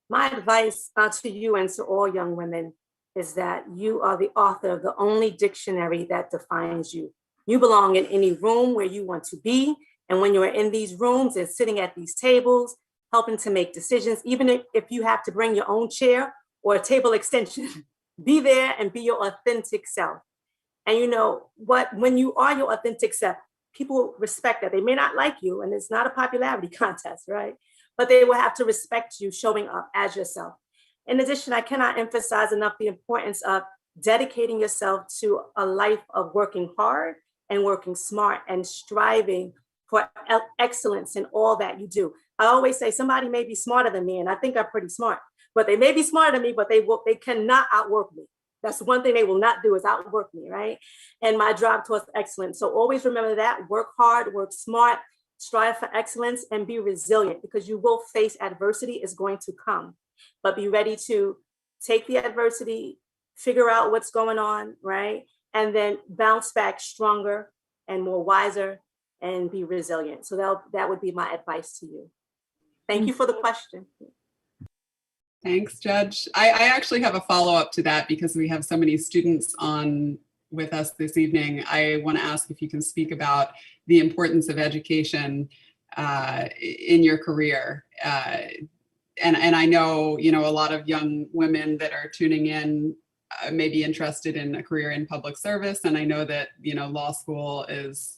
My advice to you and to all young women is that you are the author of the only dictionary that defines you. You belong in any room where you want to be. And when you're in these rooms and sitting at these tables, helping to make decisions, even if you have to bring your own chair or a table extension, be there and be your authentic self. And you know what, when you are your authentic self, people respect that. They may not like you, and it's not a popularity contest, right? But they will have to respect you showing up as yourself. In addition, I cannot emphasize enough the importance of dedicating yourself to a life of working hard and working smart and striving for excellence in all that you do. I always say somebody may be smarter than me, and I think I'm pretty smart, but they may be smarter than me, but they cannot outwork me. That's one thing they will not do, is outwork me, right? And my drive towards excellence. So always remember that, work hard, work smart, strive for excellence, and be resilient, because you will face adversity is going to come, but be ready to take the adversity, figure out what's going on, right? And then bounce back stronger and more wiser and be resilient. So that would be my advice to you. Thank you for the question. Thanks, Judge. I actually have a follow-up to that because we have so many students on with us this evening. I want to ask if you can speak about the importance of education in your career. And I know, you know, a lot of young women that are tuning in may be interested in a career in public service. And I know that, you know, law school is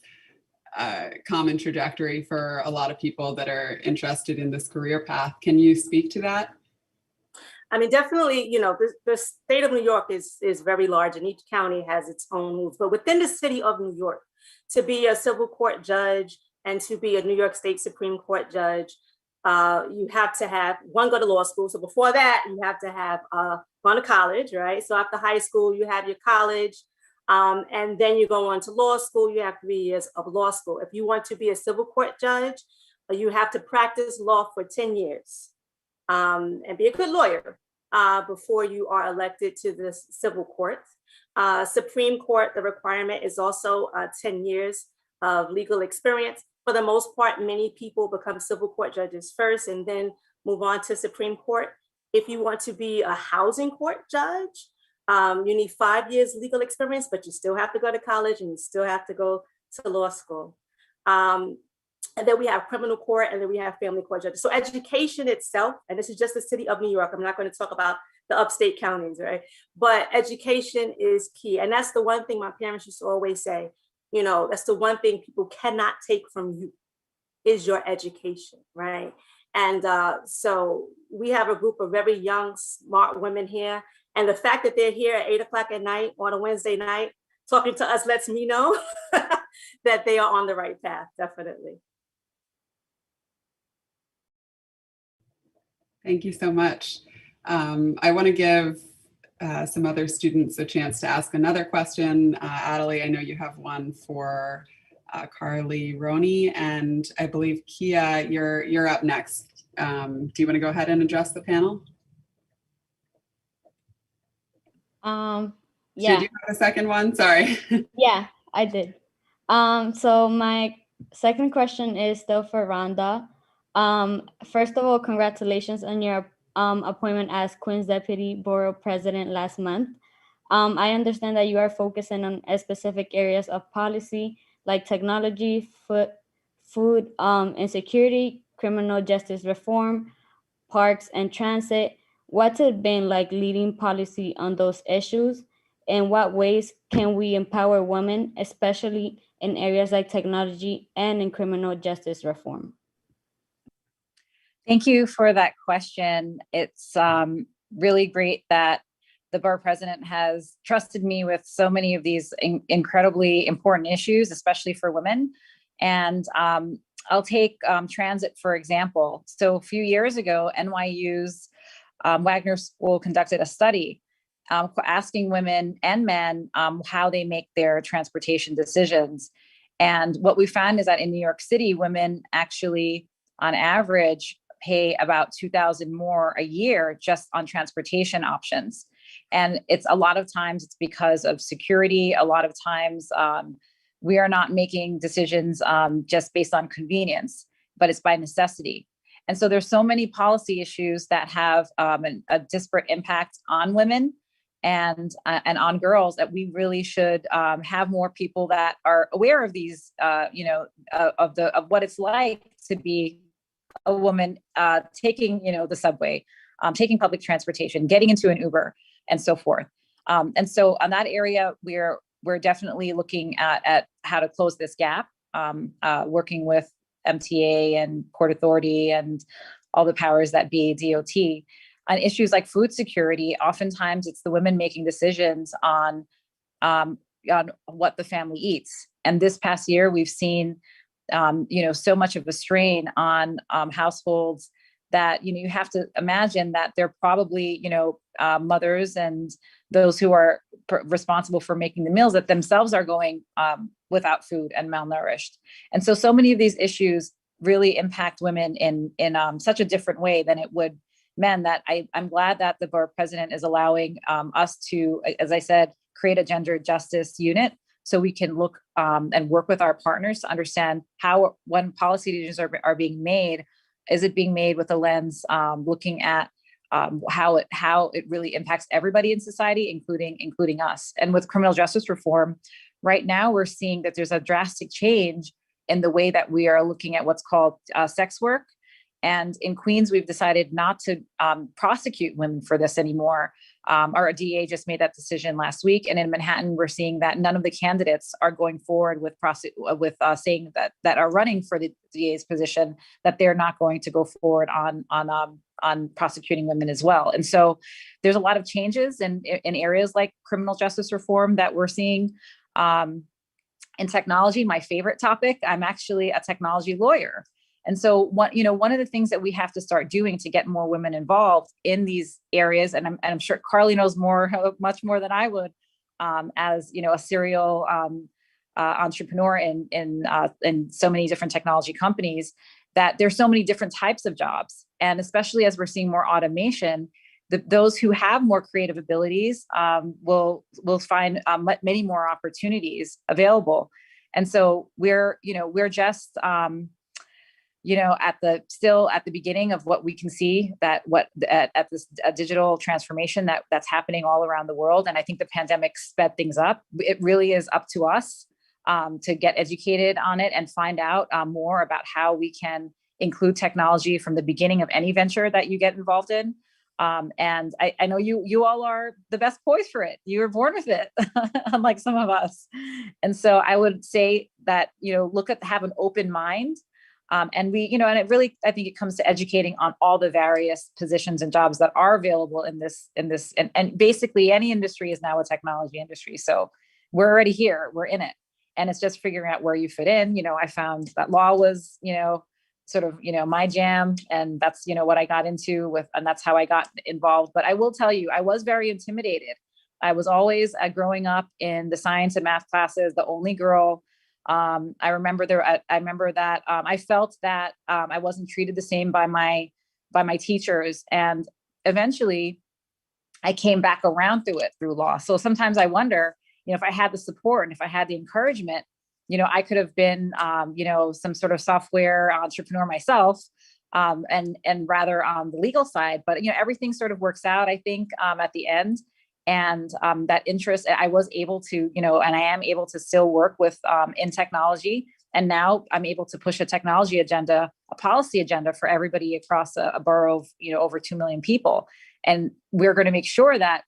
a common trajectory for a lot of people that are interested in this career path. Can you speak to that? I mean, definitely, you know, the state of New York is very large, and each county has its own rules. But within the city of New York, to be a civil court judge and to be a New York State Supreme Court judge, you have to have, one, go to law school. So before that, you have to have gone to college, right? So after high school, you have your college, and then you go on to law school. You have 3 years of law school. If you want to be a civil court judge, you have to practice law for 10 years. And be a good lawyer before you are elected to the civil court. Supreme Court, the requirement is also 10 years of legal experience. For the most part, many people become civil court judges first and then move on to Supreme Court. If you want to be a housing court judge, you need 5 years legal experience, but you still have to go to college and you still have to go to law school. And then we have criminal court, and then we have family court judges. So education itself, and this is just the city of New York, I'm not going to talk about the upstate counties, right? But education is key. And that's the one thing my parents used to always say, you know, that's the one thing people cannot take from you is your education, right? And so we have a group of very young, smart women here. And the fact that they're here at 8 o'clock at night on a Wednesday night, talking to us lets me know that they are on the right path, definitely. Thank you so much. I want to give some other students a chance to ask another question. Adelie, I know you have one for Carly Roney, and I believe Kia, you're up next. Do you want to go ahead and address the panel? Yeah. Did you have a second one? Sorry. Yeah, I did. So my second question is still for Rhonda. First of all, congratulations on your appointment as Queens Deputy Borough President last month. I understand that you are focusing on specific areas of policy like technology, food insecurity, criminal justice reform, parks, and transit. What's it been like leading policy on those issues? In what ways can we empower women, especially in areas like technology and in criminal justice reform? Thank you for that question. It's really great that the borough president has trusted me with so many of these incredibly important issues, especially for women. And I'll take transit, for example. So a few years ago, NYU's Wagner School conducted a study asking women and men how they make their transportation decisions. And what we found is that in New York City, women actually, on average, pay about $2,000 more a year just on transportation options. And it's a lot of times it's because of security. A lot of times we are not making decisions just based on convenience, but it's by necessity. And so there's so many policy issues that have a disparate impact on women and on girls that we really should have more people that are aware of these, of what it's like to be a woman taking, the subway, taking public transportation, getting into an Uber, and so forth. And so on that area, we're definitely looking at how to close this gap, working with MTA and Port Authority and all the powers that be, DOT. On issues like food security, oftentimes it's the women making decisions on what the family eats. And this past year, we've seen, so much of a strain on households that, you have to imagine that they're probably, mothers and those who are responsible for making the meals that themselves are going without food and malnourished. And so many of these issues really impact women in such a different way than it would men, that I'm glad that the borough president is allowing us to, as I said, create a gender justice unit so we can look and work with our partners to understand how, when policy decisions are being made, is it being made with a lens looking at how it really impacts everybody in society, including us. And with criminal justice reform, right now we're seeing that there's a drastic change in the way that we are looking at what's called sex work. And in Queens, we've decided not to prosecute women for this anymore. Our DA just made that decision last week. And in Manhattan, we're seeing that none of the candidates are going forward with saying that are running for the DA's position, that they're not going to go forward on prosecuting women as well. And so there's a lot of changes in areas like criminal justice reform that we're seeing. In technology, my favorite topic, I'm actually a technology lawyer. And so one of the things that we have to start doing to get more women involved in these areas, and I'm sure Carly knows much more than I would, as a serial entrepreneur in so many different technology companies, that there's so many different types of jobs. And especially as we're seeing more automation, those who have more creative abilities will find many more opportunities available. And so we're just at the beginning of what we can see, that at this digital transformation that's happening all around the world. And I think the pandemic sped things up. It really is up to us to get educated on it and find out more about how we can include technology from the beginning of any venture that you get involved in. And I know you all are the best poised for it. You were born with it, unlike some of us. And so I would say that, have an open mind. And it really, I think it comes to educating on all the various positions and jobs that are available in this, and basically any industry is now a technology industry. So we're already here, we're in it. And it's just figuring out where you fit in. I found that law was, sort of, my jam, and that's, what I got into and that's how I got involved. But I will tell you, I was very intimidated. I was always growing up in the science and math classes, the only girl. I remember that I felt that I wasn't treated the same by my teachers, and eventually I came back around through law. So sometimes I wonder, if I had the support and if I had the encouragement, I could have been, some sort of software entrepreneur myself, and rather on the legal side. But everything sort of works out, I think, at the end. And that interest, I was able to, and I am able to still work with in technology. And now I'm able to push a technology agenda, a policy agenda for everybody across a borough of, over 2 million people. And we're going to make sure that,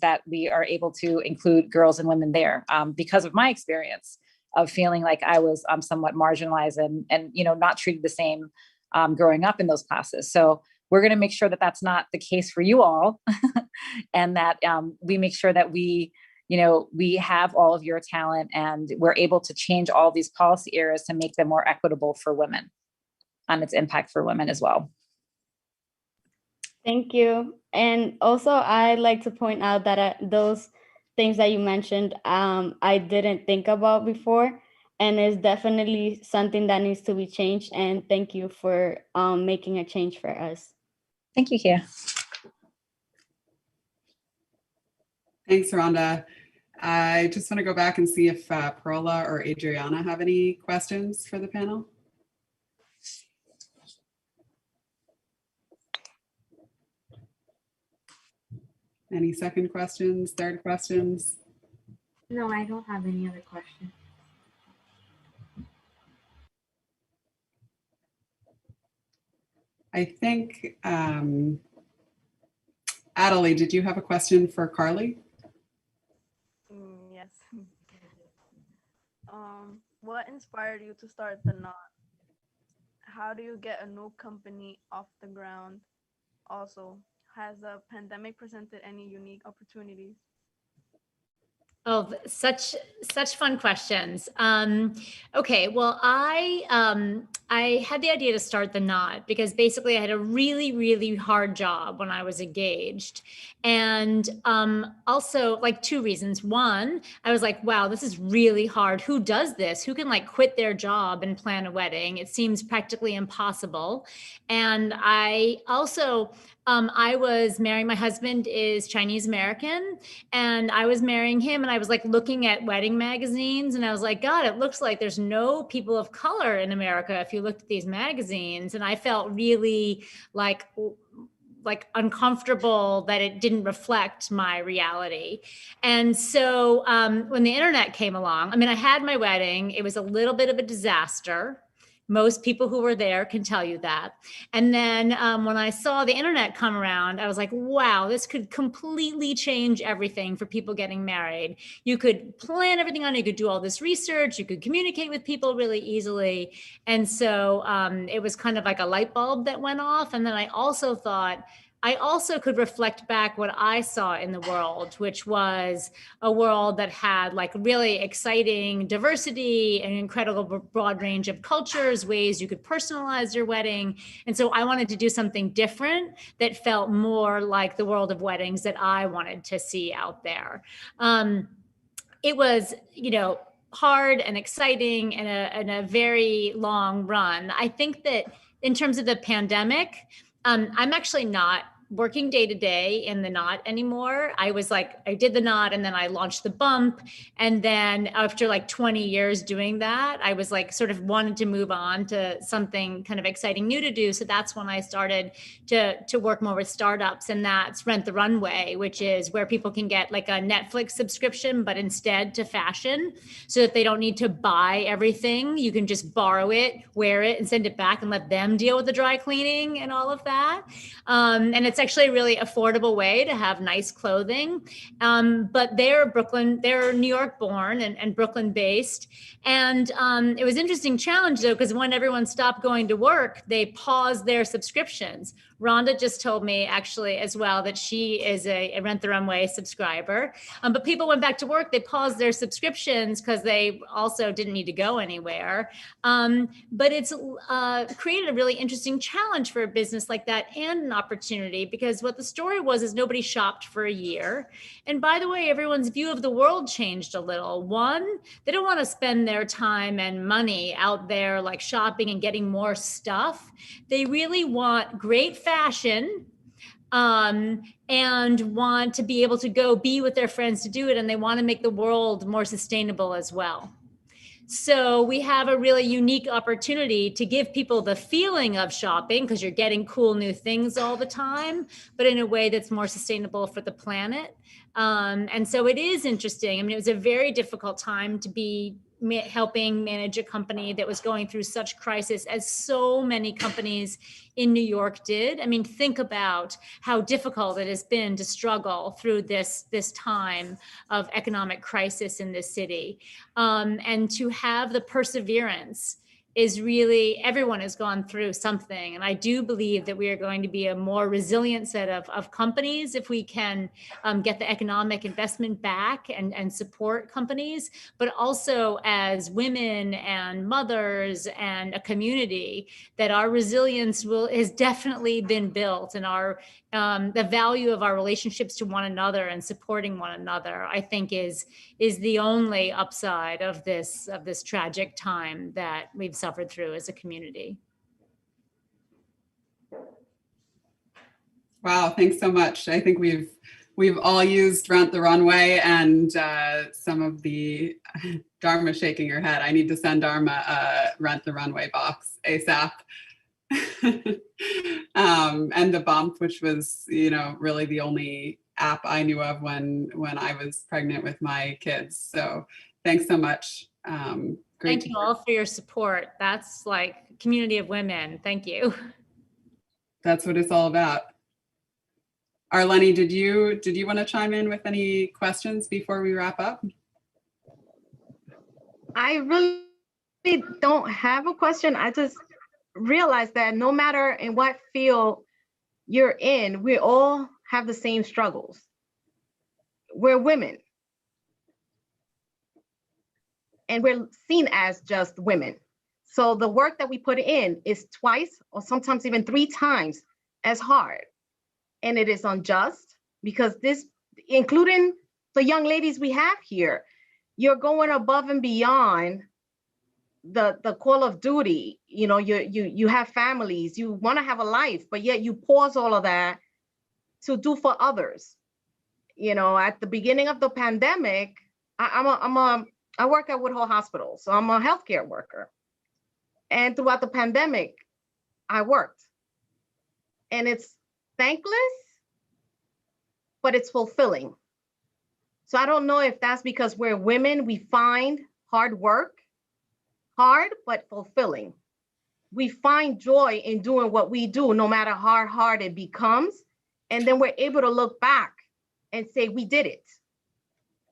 that we are able to include girls and women there, because of my experience of feeling like I was somewhat marginalized and not treated the same growing up in those classes. So we're going to make sure that that's not the case for you all, and that we make sure that we, we have all of your talent and we're able to change all these policy areas to make them more equitable for women and its impact for women as well. Thank you. And also, I'd like to point out that those things that you mentioned, I didn't think about before, and it's definitely something that needs to be changed. And thank you for making a change for us. Thank you, Kia. Thanks, Rhonda. I just want to go back and see if Perla or Adriana have any questions for the panel. Any second questions, third questions? No, I don't have any other questions. I think, Adelie, did you have a question for Carly? Yes. What inspired you to start the Knot? How do you get a new company off the ground? Also, has the pandemic presented any unique opportunities? Oh, such fun questions. Okay, well, I had the idea to start the Knot because basically I had a really, really hard job when I was engaged. And also like two reasons. One, I was like, wow, this is really hard. Who does this? Who can like quit their job and plan a wedding? It seems practically impossible. And I also, I was marrying, my husband is Chinese American, and I was marrying him, and I was like looking at wedding magazines, and I was like, God, it looks like there's no people of color in America if you looked at these magazines. And I felt really like uncomfortable that it didn't reflect my reality. And so when the internet came along, I mean, I had my wedding, it was a little bit of a disaster. Most people who were there can tell you that. And then when I saw the internet come around, I was like, wow, this could completely change everything for people getting married. You could plan everything on, you could do all this research, you could communicate with people really easily. And so it was kind of like a light bulb that went off. And then I also thought, I also could reflect back what I saw in the world, which was a world that had like really exciting diversity, an incredible broad range of cultures, ways you could personalize your wedding. And so I wanted to do something different that felt more like the world of weddings that I wanted to see out there. It was, hard and exciting and a very long run. I think that in terms of the pandemic, I'm actually not working day to day in the Knot anymore. I was like, I did the Knot and then I launched the Bump. And then after like 20 years doing that, I was like sort of wanted to move on to something kind of exciting new to do. So that's when I started to work more with startups, and that's Rent the Runway, which is where people can get like a Netflix subscription, but instead to fashion, so that they don't need to buy everything. You can just borrow it, wear it, and send it back and let them deal with the dry cleaning and all of that. And it's actually a really affordable way to have nice clothing. But they're New York born and Brooklyn based. And it was an interesting challenge though, because when everyone stopped going to work, they paused their subscriptions. Rhonda just told me actually as well that she is a Rent the Runway subscriber. But people went back to work, they paused their subscriptions because they also didn't need to go anywhere. But it's created a really interesting challenge for a business like that, and an opportunity, because what the story was is nobody shopped for a year. And by the way, everyone's view of the world changed a little. One, they don't want to spend their time and money out there like shopping and getting more stuff. They really want great fashion and want to be able to go be with their friends to do it. And they want to make the world more sustainable as well. So we have a really unique opportunity to give people the feeling of shopping, because you're getting cool new things all the time, but in a way that's more sustainable for the planet. And so it is interesting. I mean, it was a very difficult time to be helping manage a company that was going through such crisis as so many companies in New York did. I mean, think about how difficult it has been to struggle through this time of economic crisis in this city, and to have the perseverance is really, everyone has gone through something. And I do believe that we are going to be a more resilient set of companies if we can get the economic investment back and support companies, but also as women and mothers and a community, that our resilience has definitely been built, and our the value of our relationships to one another and supporting one another, I think is the only upside of this tragic time that we've suffered through as a community. Wow, thanks so much. I think we've all used Rent the Runway, and some of the Dharma shaking her head. I need to send Dharma a Rent the Runway box ASAP. And the Bump, which was, really the only app I knew of when I was pregnant with my kids. So thanks so much. Thank you all for your support. That's like community of women. Thank you. That's what it's all about. Arlene, did you want to chime in with any questions before we wrap up? I really don't have a question. I just realized that no matter in what field you're in, we all have the same struggles. We're women. And we're seen as just women. So the work that we put in is twice or sometimes even 3 times as hard. And it is unjust because this, including the young ladies we have here, you're going above and beyond the call of duty. You have families, you want to have a life, but yet you pause all of that to do for others. At the beginning of the pandemic, I work at Woodhull Hospital, so I'm a healthcare worker. And throughout the pandemic, I worked. And it's thankless, but it's fulfilling. So I don't know if that's because we're women, we find hard work hard, but fulfilling. We find joy in doing what we do, no matter how hard it becomes. And then we're able to look back and say, we did it.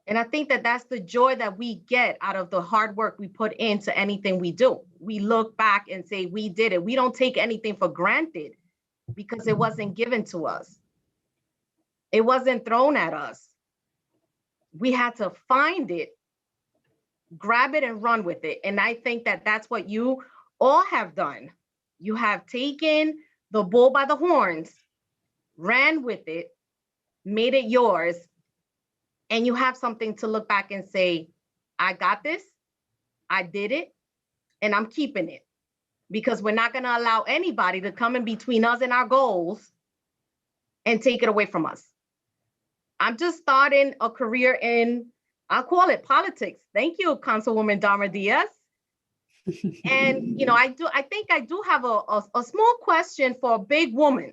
And I think that that's the joy that we get out of the hard work we put into anything we do. We look back and say, we did it. We don't take anything for granted because it wasn't given to us. It wasn't thrown at us. We had to find it, grab it, and run with it. And I think that that's what you all have done. You have taken the bull by the horns, ran with it, made it yours, and you have something to look back and say, I got this, I did it, and I'm keeping it. Because we're not gonna allow anybody to come in between us and our goals and take it away from us. I'm just starting a career in, I'll call it politics. Thank you, Councilwoman Dharma Diaz. And I think I do have a small question for a big woman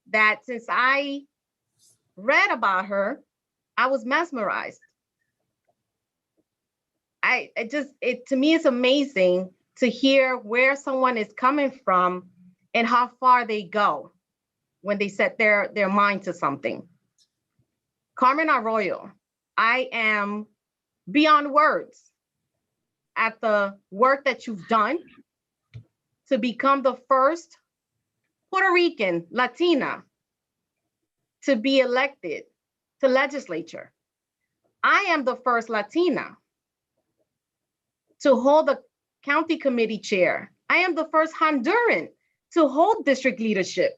that since I read about her, I was mesmerized. To me, it's amazing to hear where someone is coming from and how far they go when they set their mind to something. Carmen Arroyo, I am beyond words at the work that you've done to become the first Puerto Rican Latina to be elected to legislature. I am the first Latina to hold the county committee chair. I am the first Honduran to hold district leadership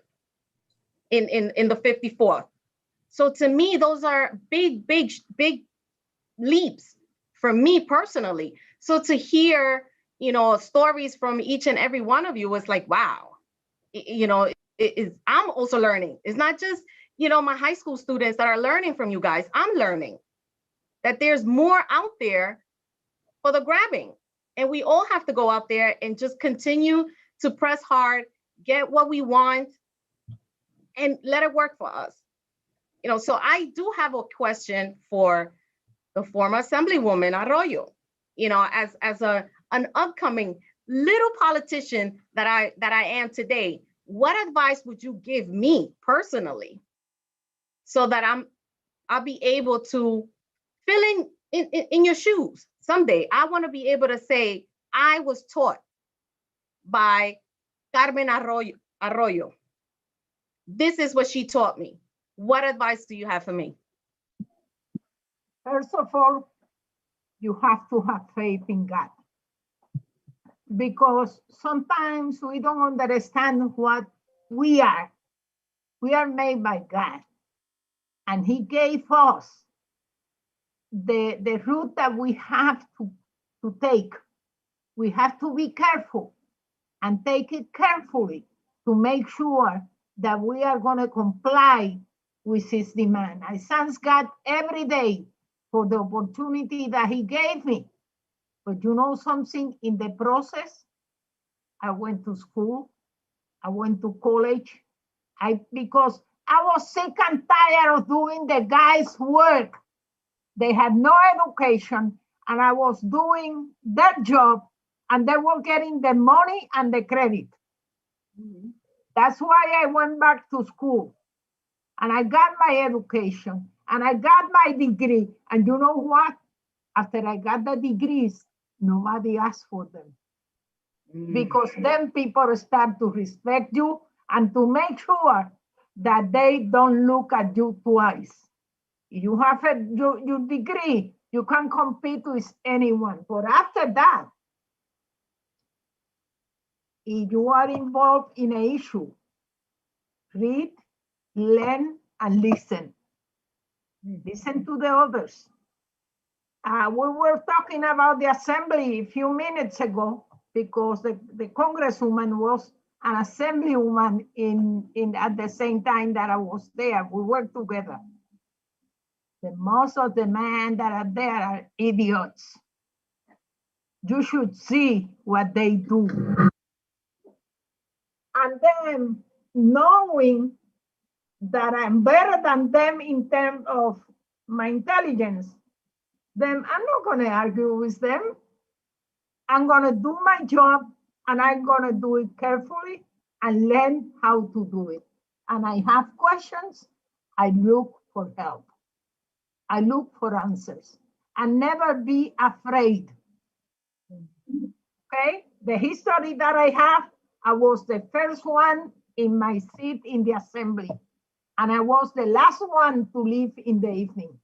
in the 54th. So to me, those are big leaps for me personally. So to hear, stories from each and every one of you was like, wow, I'm also learning. It's not just, my high school students that are learning from you guys. I'm learning that there's more out there for the grabbing. And we all have to go out there and just continue to press hard, get what we want, and let it work for us. So I do have a question for the former Assemblywoman Arroyo. As an upcoming little politician that I am today, what advice would you give me personally so that I'll be able to fill in your shoes someday? I want to be able to say, I was taught by Carmen Arroyo. This is what she taught me. What advice do you have for me? First of all, you have to have faith in God, because sometimes we don't understand what we are. We are made by God, and He gave us the route that we have to take. We have to be careful and take it carefully to make sure that we are going to comply with His demand. I thank God every day for the opportunity that He gave me. But you know something, in the process, I went to school, I went to college, because I was sick and tired of doing the guys' work. They had no education, and I was doing that job, and they were getting the money and the credit. That's why I went back to school, and I got my education, and I got my degree. And you know what? After I got the degrees, nobody asked for them. Because then people start to respect you and to make sure that they don't look at you twice. You have your degree, you can compete with anyone. But after that, if you are involved in an issue, read, learn, and listen. Listen to the others. We were talking about the assembly a few minutes ago, because the congresswoman was an assemblywoman in at the same time that I was there. We worked together. The most of the men that are there are idiots. You should see what they do. And then knowing that I'm better than them in terms of my intelligence, then I'm not going to argue with them. I'm going to do my job, and I'm going to do it carefully and learn how to do it. And I have questions, I look for help. I look for answers, and never be afraid. Okay? The history that I have, I was the first one in my seat in the assembly, and I was the last one to leave in the evening.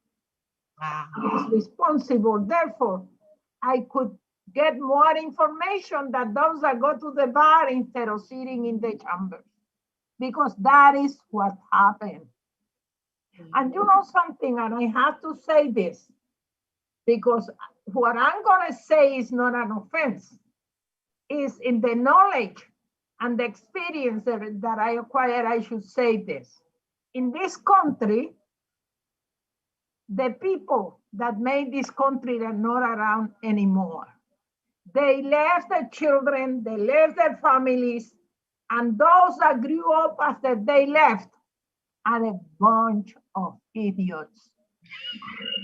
I was responsible. Therefore, I could get more information than those that go to the bar instead of sitting in the chambers, because that is what happened. And you know something, and I have to say this, because what I'm going to say is not an offense. Is in the knowledge and the experience that I acquired, I should say this. In this country, the people that made this country are not around anymore. They left their children, they left their families, and those that grew up after they left are a bunch of idiots.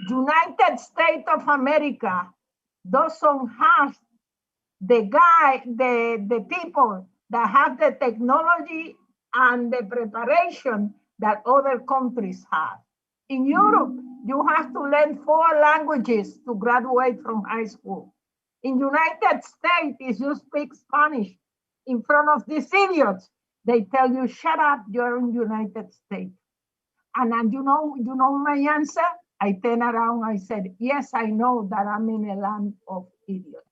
United States of America doesn't have the people that have the technology and the preparation that other countries have. In Europe, you have to learn 4 languages to graduate from high school. In United States, if you speak Spanish in front of these idiots, they tell you, shut up, you're in United States. And you know my answer? I turn around, I said, yes, I know that I'm in a land of idiots.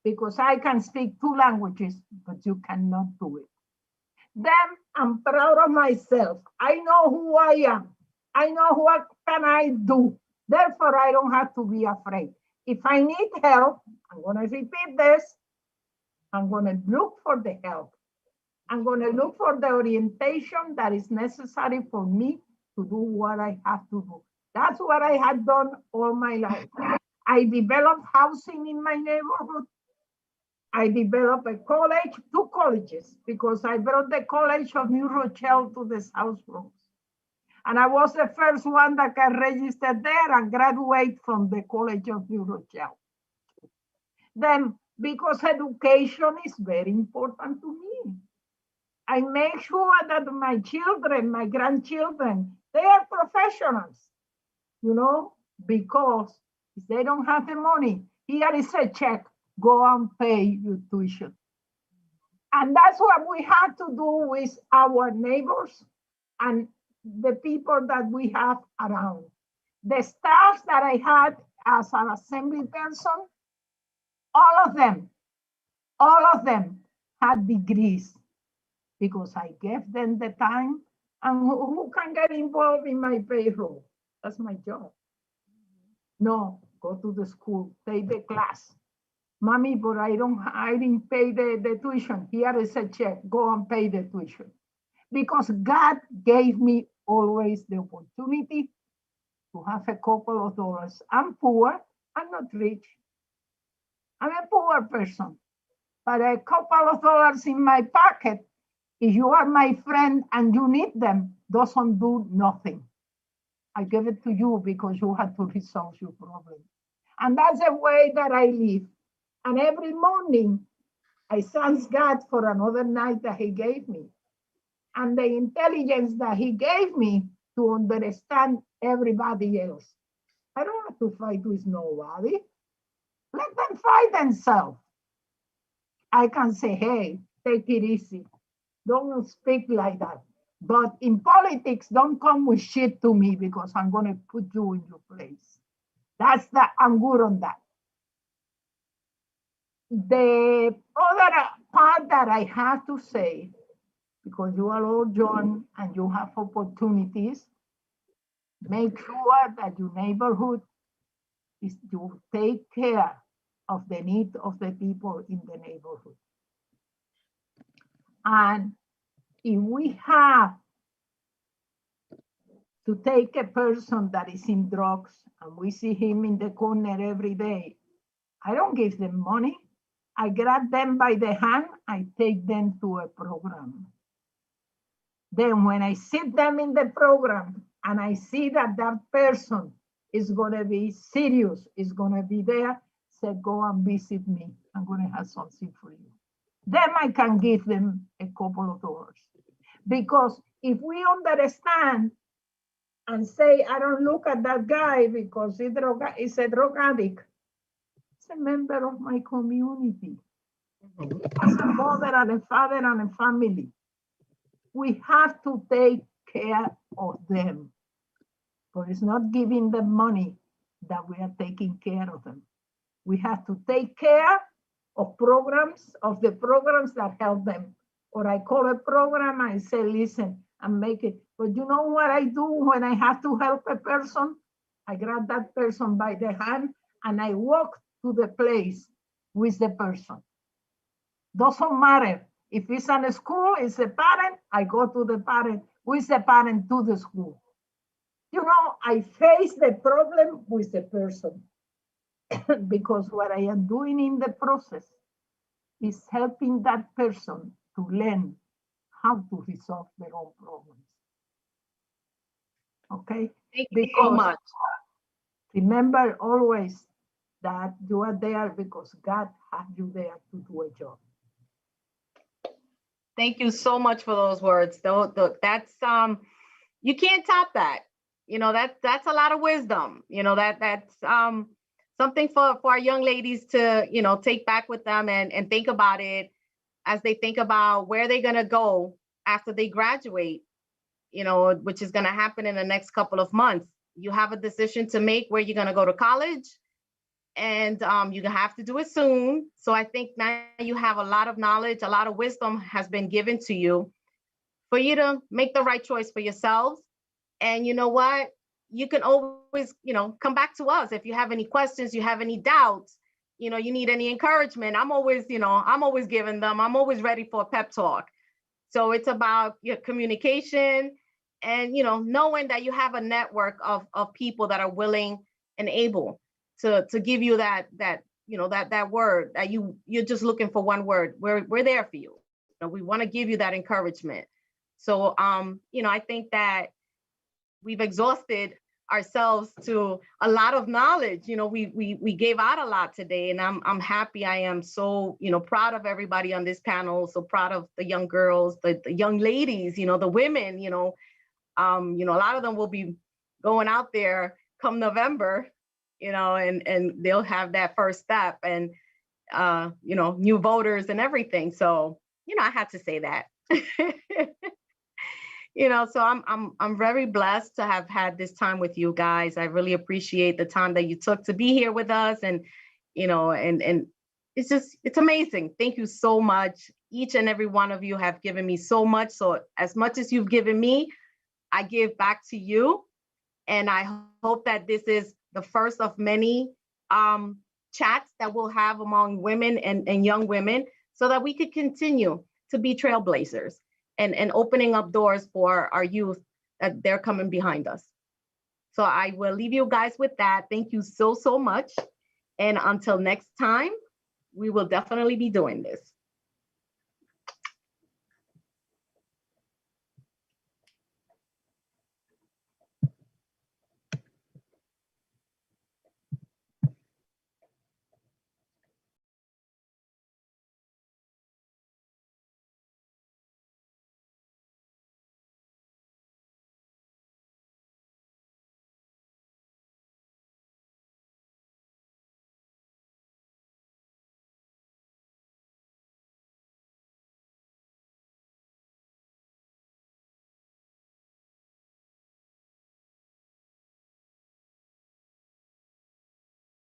Because I can speak 2 languages, but you cannot do it. Then I'm proud of myself. I know who I am. I know what can I do. Therefore, I don't have to be afraid. If I need help, I'm going to repeat this. I'm going to look for the help. I'm going to look for the orientation that is necessary for me to do what I have to do. That's what I had done all my life. I developed housing in my neighborhood. I developed a college, 2 colleges, because I brought the College of New Rochelle to the South Bronx. And I was the first one that can register there and graduate from the College of New Rochelle. Then, because education is very important to me, I make sure that my children, my grandchildren, they are professionals, because if they don't have the money, here is a check. go and pay your tuition. And that's what we have to do with our neighbors and the people that we have around. The staff that I had as an assembly person, all of them had degrees because I gave them the time. And who can get involved in my payroll? That's my job. No, go to the school, take the class. Mommy, but I didn't pay the tuition. Here is a check, go and pay the tuition. Because God gave me always the opportunity to have a couple of dollars. I'm poor, I'm not rich. I'm a poor person, but a couple of dollars in my pocket, if you are my friend and you need them, doesn't do nothing. I give it to you because you have to resolve your problem. And that's the way that I live. And every morning, I thank God for another night that He gave me and the intelligence that He gave me to understand everybody else. I don't have to fight with nobody. Let them fight themselves. I can say, hey, take it easy. Don't speak like that. But in politics, don't come with shit to me because I'm going to put you in your place. I'm good on that. The other part that I have to say, because you are all young and you have opportunities, make sure that your neighborhood is you take care of the need of the people in the neighborhood. And if we have to take a person that is in drugs and we see him in the corner every day, I don't give them money. I grab them by the hand, I take them to a program. Then when I sit them in the program and I see that that person is gonna be serious, is gonna be there, say, go and visit me. I'm gonna have something for you. Then I can give them a couple of dollars. Because if we understand and say, I don't look at that guy because he's a drug addict, he's a member of my community. As a mother and a father and a family, we have to take care of them. But it's not giving them money that we are taking care of them. We have to take care of the programs that help them. Or I call a program, I say, listen, and make it. But you know what I do when I have to help a person? I grab that person by the hand and I walk to the place with the person. Doesn't matter. If it's in a school, it's a parent, I go to the parent, with the parent to the school. You know, I face the problem with the person because what I am doing in the process is helping that person to learn how to resolve their own problems. Okay? Thank you so much. Remember always that you are there because God had you there to do a job. Thank you so much for those words. That's you can't top that. You know, that's a lot of wisdom. You know, that's something for our young ladies to, you know, take back with them and think about it as they think about where they're gonna go after they graduate, you know, which is gonna happen in the next couple of months. You have a decision to make where you're gonna go to college, and you have to do it soon. So I think now you have a lot of knowledge, a lot of wisdom has been given to you for you to make the right choice for yourselves. And you know what? You can always, you know, come back to us if you have any questions, you have any doubts, you know, you need any encouragement. I'm always giving them. I'm always ready for a pep talk. So it's about your communication and, you know, knowing that you have a network of people that are willing and able to give you that you know, that word that you're just looking for one word. We're there for you. You know, we want to give you that encouragement. So you know, I think that we've exhausted ourselves to a lot of knowledge. You know, we gave out a lot today, and I'm happy. I am so, you know, proud of everybody on this panel. So proud of the young girls, the young ladies, you know, the women, you know, a lot of them will be going out there come November, you know, and they'll have that first step. And new voters and everything. So, I had to say that. So I'm very blessed to have had this time with you guys. I really appreciate the time that you took to be here with us, and and it's amazing. Thank you so much. Each and every one of you have given me so much. So as much as you've given me, I give back to you. And I hope that this is the first of many chats that we'll have among women and young women, so that we could continue to be trailblazers and opening up doors for our youth that they're coming behind us. So I will leave you guys with that. Thank you so much. And until next time, we will definitely be doing this.